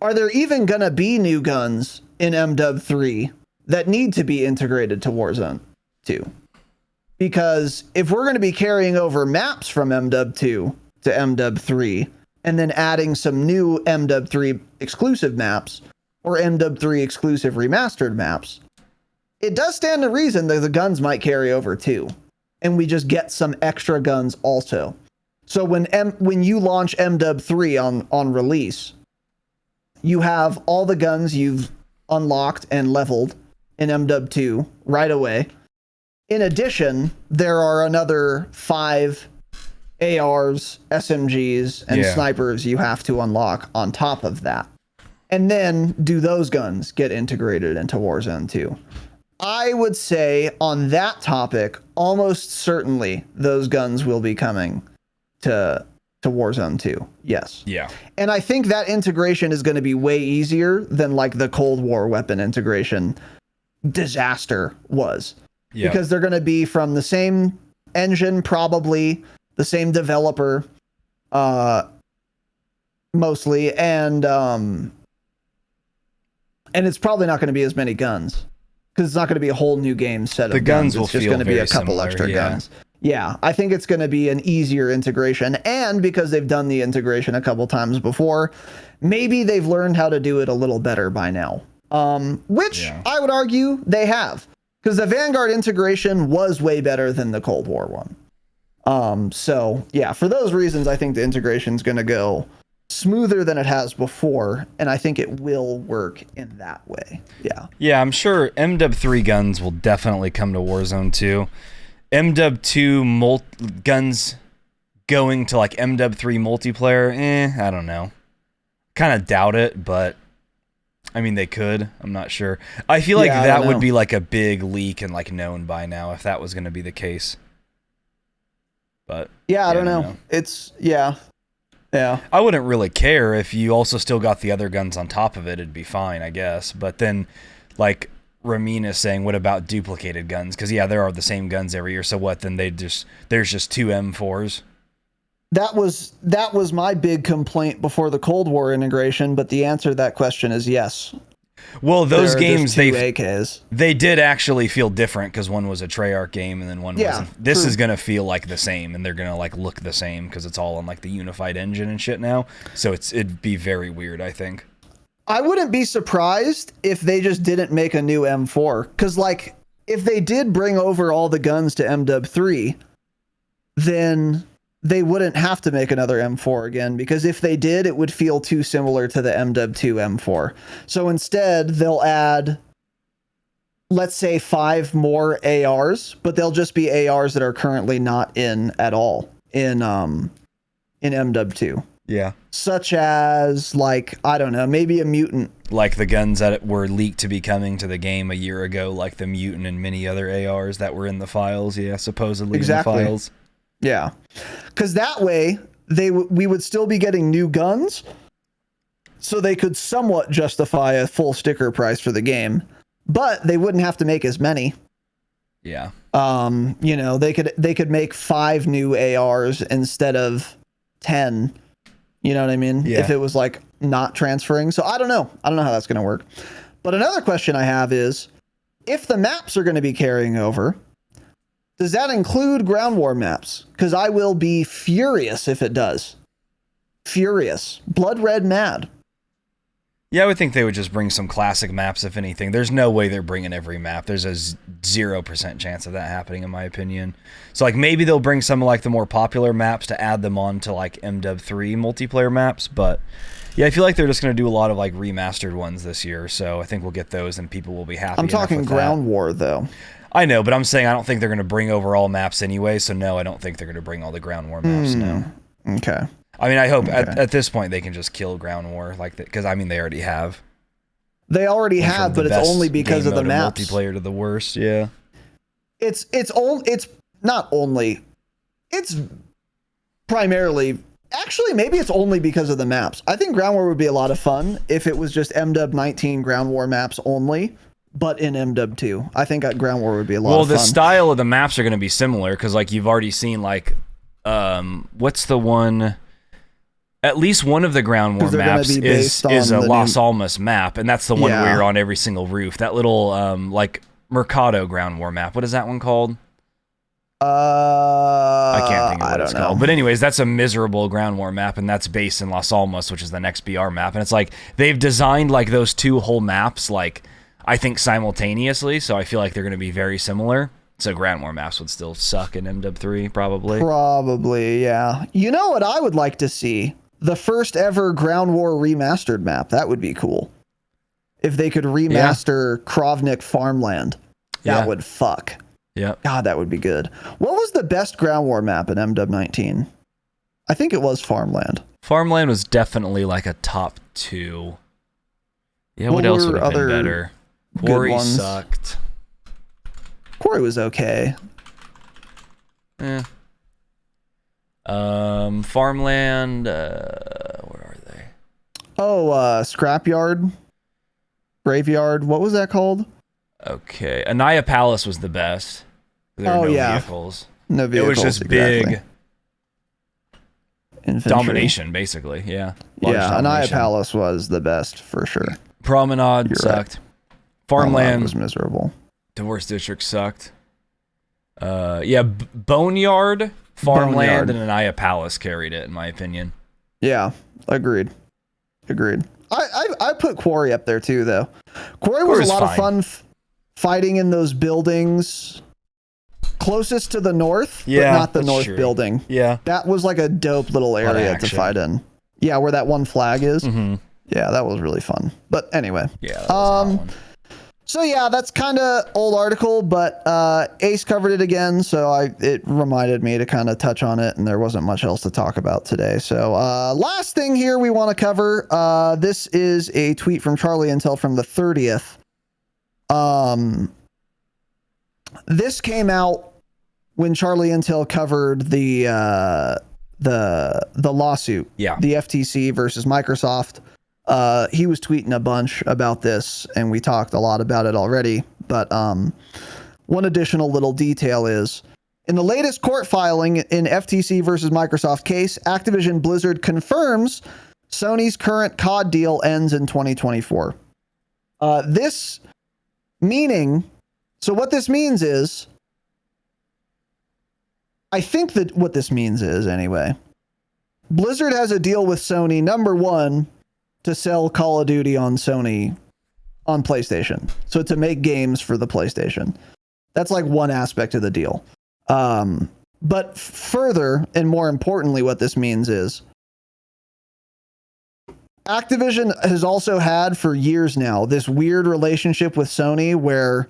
[SPEAKER 1] Are there even going to be new guns in MW3 that need to be integrated to Warzone 2? Because if we're going to be carrying over maps from MW2 to MW3, and then adding some new MW3 exclusive maps or MW3 exclusive remastered maps, it does stand to reason that the guns might carry over too. And we just get some extra guns also. So when you launch MW3 on release, you have all the guns you've unlocked and leveled in MW2 right away. In addition, there are another 5 ARs, SMGs, and snipers you have to unlock on top of that. And then do those guns get integrated into Warzone 2? I would say on that topic, almost certainly those guns will be coming to Warzone 2. Yes.
[SPEAKER 2] Yeah.
[SPEAKER 1] And I think that integration is going to be way easier than like the Cold War weapon integration disaster was. Yeah. Because they're going to be from the same engine, probably the same developer, mostly, and it's probably not going to be as many guns because it's not going to be a whole new game set of guns. It's just going to be a couple extra guns. Yeah, I think it's going to be an easier integration, and because they've done the integration a couple times before, maybe they've learned how to do it a little better by now. Which I would argue they have, because the Vanguard integration was way better than the Cold War one. So yeah, for those reasons, I think the integration is going to go smoother than it has before, and I think it will work in that way. Yeah,
[SPEAKER 2] I'm sure MW3 guns will definitely come to Warzone 2. MW2 guns going to like MW3 multiplayer, I don't know. Kind of doubt it, but I mean they could. I'm not sure. I feel like that would be like a big leak and like known by now if that was going to be the case. But
[SPEAKER 1] yeah, I don't know. It's yeah.
[SPEAKER 2] I wouldn't really care if you also still got the other guns on top of it. It'd be fine, I guess. But then, like Ramin is saying, what about duplicated guns? Because there are the same guns every year. So what? Then there's just 2 M4s.
[SPEAKER 1] That was my big complaint before the Cold War integration. But the answer to that question is yes.
[SPEAKER 2] Well, those games
[SPEAKER 1] AKs.
[SPEAKER 2] They did actually feel different because one was a Treyarch game and then one wasn't. This is gonna feel like the same, and they're gonna like look the same because it's all on like the unified engine and shit now. So it'd be very weird, I think.
[SPEAKER 1] I wouldn't be surprised if they just didn't make a new M4, because like if they did bring over all the guns to MW3, then they wouldn't have to make another M4 again, because if they did, it would feel too similar to the MW2 M4. So instead, they'll add, let's say, 5 more ARs, but they'll just be ARs that are currently not in at all in MW2.
[SPEAKER 2] Yeah.
[SPEAKER 1] Such as, like, I don't know, maybe a mutant.
[SPEAKER 2] Like the guns that were leaked to be coming to the game a year ago, like the mutant and many other ARs that were in the files. Yeah, supposedly in the files.
[SPEAKER 1] Yeah, because that way we would still be getting new guns, so they could somewhat justify a full sticker price for the game, but they wouldn't have to make as many.
[SPEAKER 2] Yeah.
[SPEAKER 1] They could make 5 new ARs instead of 10. You know what I mean?
[SPEAKER 2] Yeah.
[SPEAKER 1] If it was like not transferring. So I don't know how that's going to work. But another question I have is, if the maps are going to be carrying over, does that include ground war maps? Because I will be furious if it does. Furious. Blood red mad.
[SPEAKER 2] Yeah, I would think they would just bring some classic maps, if anything. There's no way they're bringing every map. There's a 0% chance of that happening, in my opinion. So, like, maybe they'll bring some of, like, the more popular maps to add them on to, like, MW3 multiplayer maps. But, yeah, I feel like they're just going to do a lot of, like, remastered ones this year. So I think we'll get those and people will be happy.
[SPEAKER 1] I'm talking ground war, though.
[SPEAKER 2] I know, but I'm saying I don't think they're going to bring over all maps anyway. So, no, I don't think they're going to bring all the ground war maps, no.
[SPEAKER 1] Okay.
[SPEAKER 2] I mean, I hope at this point they can just kill ground war, like, because I mean they already have.
[SPEAKER 1] They already have, but it's only because of the maps.
[SPEAKER 2] Multiplayer to the worst, yeah.
[SPEAKER 1] It's not only. It's primarily. Actually, maybe it's only because of the maps. I think ground war would be a lot of fun if it was just MW19 ground war maps only, but in MW2. I think ground war would be a lot of fun.
[SPEAKER 2] Well, the style of the maps are going to be similar because, like, you've already seen, like, what's the one? At least one of the ground war maps is a Las Almas map, and that's the one where you're on every single roof. That little like Mercado ground war map. What is that one called?
[SPEAKER 3] I can't think of what
[SPEAKER 1] I
[SPEAKER 3] it's
[SPEAKER 1] don't know.
[SPEAKER 3] called. But anyways, that's a miserable ground war map, and that's based in Las Almas, which is the next BR map. And it's like they've designed like those two whole maps, like I think simultaneously. So I feel like they're going to be very similar. So ground war maps would still suck in MW3 probably.
[SPEAKER 1] Probably, yeah. You know what I would like to see? The first ever ground war remastered map. That would be cool. If they could remaster Krovnik Farmland, that would fuck.
[SPEAKER 3] Yeah.
[SPEAKER 1] God, that would be good. What was the best ground war map in MW19? I think it was Farmland.
[SPEAKER 3] Farmland was definitely like a top 2. Yeah, what else would have been better? Quarry sucked.
[SPEAKER 1] Quarry was okay.
[SPEAKER 3] Yeah. Farmland, where are they?
[SPEAKER 1] Oh, Scrapyard. Graveyard. What was that called?
[SPEAKER 3] Okay. Anaya Palace was the best. There were no vehicles.
[SPEAKER 1] No vehicles.
[SPEAKER 3] It was just
[SPEAKER 1] exactly.
[SPEAKER 3] big
[SPEAKER 1] Infantry.
[SPEAKER 3] domination, basically. Yeah.
[SPEAKER 1] Anaya Palace was the best for sure.
[SPEAKER 3] Promenade sucked.
[SPEAKER 1] Right.
[SPEAKER 3] Farmland
[SPEAKER 1] was miserable.
[SPEAKER 3] Divorce District sucked. Boneyard, Farmland, and Anaya Palace carried it, in my opinion.
[SPEAKER 1] Yeah, agreed. I put Quarry up there too, though. Quarry was a lot of fun fighting in those buildings closest to the north, but not the north building. Yeah. That was like a dope little area to fight in. Yeah, where that one flag is. Mm-hmm. Yeah, that was really fun. But anyway.
[SPEAKER 3] Yeah, that was a hot one.
[SPEAKER 1] So yeah, that's kind of old article, but Ace covered it again, so it reminded me to kind of touch on it, and there wasn't much else to talk about today. So last thing here we want to cover, this is a tweet from Charlie Intel from the 30th. This came out when Charlie Intel covered the lawsuit, the FTC versus Microsoft. He was tweeting a bunch about this, and we talked a lot about it already. But one additional little detail is, in the latest court filing in FTC versus Microsoft case, Activision Blizzard confirms Sony's current COD deal ends in 2024. So what this means is, I think that what this means is, anyway, Blizzard has a deal with Sony, number one, to sell Call of Duty on Sony on PlayStation. So to make games for the PlayStation. That's like one aspect of the deal. But further, and more importantly, what this means is Activision has also had for years now this weird relationship with Sony where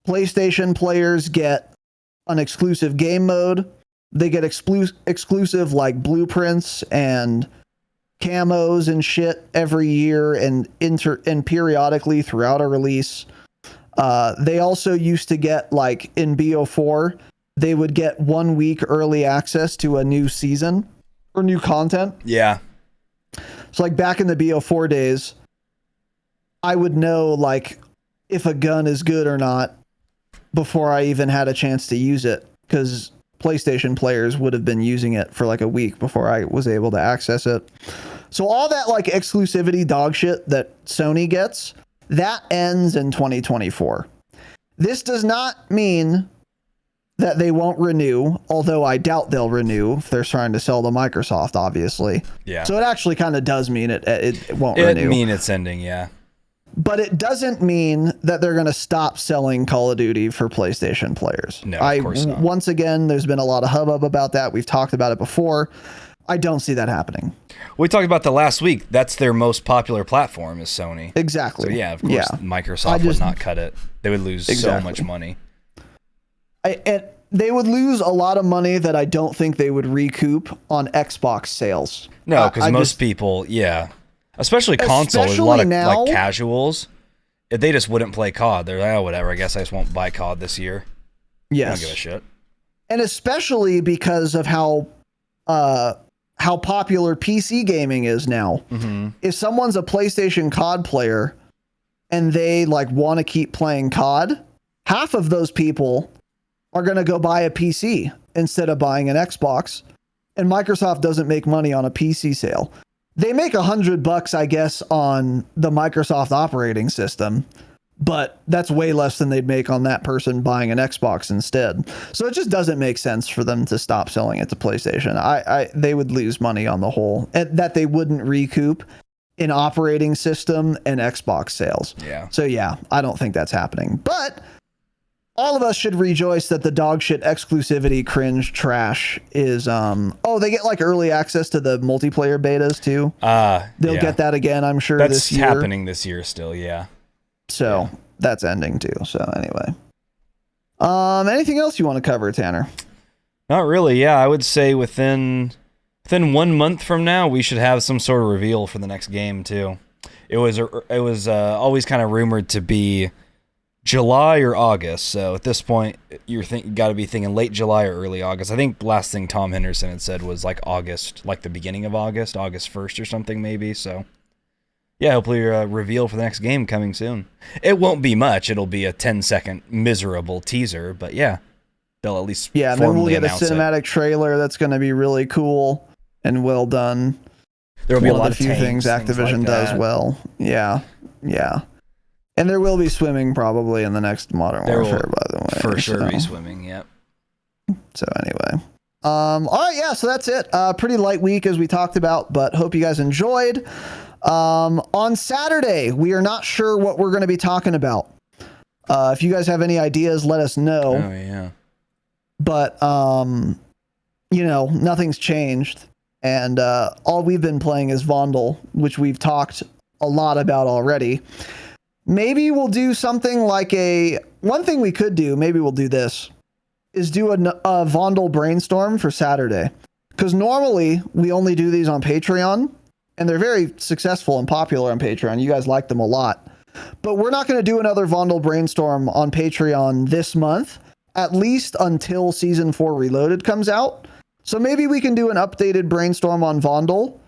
[SPEAKER 1] PlayStation players get an exclusive game mode. They get exclusive like blueprints and camos and shit every year and periodically throughout a release. They also used to get, like in BO4, they would get 1 week early access to a new season or new content.
[SPEAKER 3] Yeah.
[SPEAKER 1] So like back in the BO4 days, I would know like if a gun is good or not before I even had a chance to use it, because PlayStation players would have been using it for like a week before I was able to access it. So all that like exclusivity dog shit that Sony gets, that ends in 2024. This does not mean that they won't renew, although I doubt they'll renew if they're trying to sell to Microsoft, obviously.
[SPEAKER 3] Yeah.
[SPEAKER 1] So it actually kind of does mean it won't renew.
[SPEAKER 3] It mean it's ending, yeah.
[SPEAKER 1] But it doesn't mean that they're going to stop selling Call of Duty for PlayStation players.
[SPEAKER 3] No, of course not.
[SPEAKER 1] Once again, there's been a lot of hubbub about that. We've talked about it before. I don't see that happening.
[SPEAKER 2] We talked about that last week. That's their most popular platform is Sony.
[SPEAKER 1] Exactly.
[SPEAKER 2] So yeah, of course, Microsoft would not cut it. They would lose so much money.
[SPEAKER 1] And they would lose a lot of money that I don't think they would recoup on Xbox sales.
[SPEAKER 2] No, because most people, especially console, there's a lot of like casuals. If they just wouldn't play COD, they're like, oh, whatever. I guess I just won't buy COD this year.
[SPEAKER 1] Yes.
[SPEAKER 2] I don't give a shit.
[SPEAKER 1] And especially because of how popular PC gaming is now. Mm-hmm. If someone's a PlayStation COD player and they like want to keep playing COD, half of those people are going to go buy a PC instead of buying an Xbox. And Microsoft doesn't make money on a PC sale. They make $100, I guess, on the Microsoft operating system, but that's way less than they'd make on that person buying an Xbox instead. So it just doesn't make sense for them to stop selling it to PlayStation. They would lose money on the whole, and that they wouldn't recoup in operating system and Xbox sales.
[SPEAKER 2] Yeah.
[SPEAKER 1] So yeah, I don't think that's happening. But all of us should rejoice that the dog shit exclusivity cringe trash is they get like early access to the multiplayer betas too. They'll get that again, I'm sure.
[SPEAKER 2] That's
[SPEAKER 1] this year.
[SPEAKER 2] happening this year still, yeah.
[SPEAKER 1] So that's ending too. So anyway. Anything else you want to cover, Tanner?
[SPEAKER 2] Not really, yeah. I would say within 1 month from now, we should have some sort of reveal for the next game too. It was always kind of rumored to be July or August. So at this point, you got to be thinking late July or early August. I think last thing Tom Henderson had said was like August, like the beginning of August 1st or something maybe. So yeah, hopefully reveal for the next game coming soon. It won't be much. It'll be a 10-second miserable teaser, but yeah, they'll at least
[SPEAKER 1] and then we'll get a cinematic trailer that's going to be really cool and well done.
[SPEAKER 2] There will be a lot
[SPEAKER 1] of few things Activision
[SPEAKER 2] like
[SPEAKER 1] does well. Yeah. And there will be swimming probably in the next Modern Warfare, by the way.
[SPEAKER 2] For sure be swimming, yep.
[SPEAKER 1] So anyway. All right, yeah, so that's it. Pretty light week as we talked about, but hope you guys enjoyed. On Saturday, we are not sure what we're going to be talking about. If you guys have any ideas, let us know.
[SPEAKER 2] Oh, yeah.
[SPEAKER 1] But, nothing's changed. And all we've been playing is Vondel, which we've talked a lot about already. Maybe we'll do something like one thing we could do, maybe we'll do this, is do a Vondel brainstorm for Saturday. Because normally we only do these on Patreon, and they're very successful and popular on Patreon. You guys like them a lot. But we're not going to do another Vondel brainstorm on Patreon this month, at least until Season 4 Reloaded comes out. So maybe we can do an updated brainstorm on Vondel,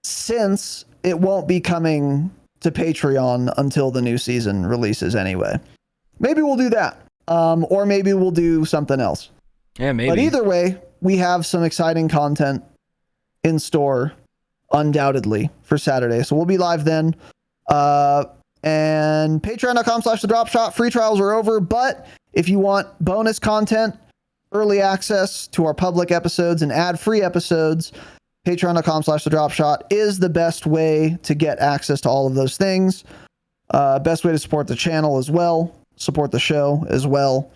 [SPEAKER 1] since it won't be coming to Patreon until the new season releases anyway. Maybe we'll do that. Or maybe we'll do something else.
[SPEAKER 2] Yeah, maybe.
[SPEAKER 1] But either way, we have some exciting content in store, undoubtedly, for Saturday. So we'll be live then. And patreon.com/thedropshot. Free trials are over. But if you want bonus content, early access to our public episodes and ad-free episodes, patreon.com/thedropshot is the best way to get access to all of those things. Best way to support the channel as well, support the show as well.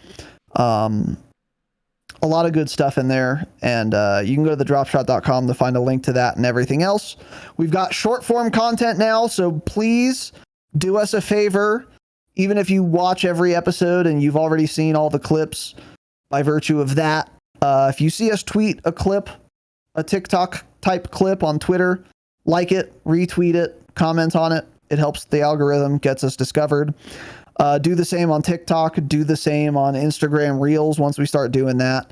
[SPEAKER 1] A lot of good stuff in there, and you can go to thedropshot.com to find a link to that and everything else. We've got short form content now, so please do us a favor. Even if you watch every episode and you've already seen all the clips by virtue of that, if you see us tweet a clip, a TikTok type clip on Twitter, like it, retweet it, comment on it. It helps the algorithm, gets us discovered. Do the same on TikTok. Do the same on Instagram Reels once we start doing that.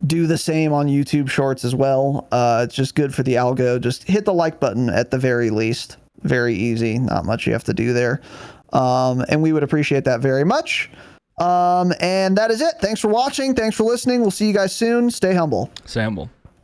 [SPEAKER 1] Do the same on YouTube Shorts as well. It's just good for the algo. Just hit the like button at the very least. Very easy. Not much you have to do there. And we would appreciate that very much. And that is it. Thanks for watching. Thanks for listening. We'll see you guys soon. Stay humble.
[SPEAKER 2] Stay humble.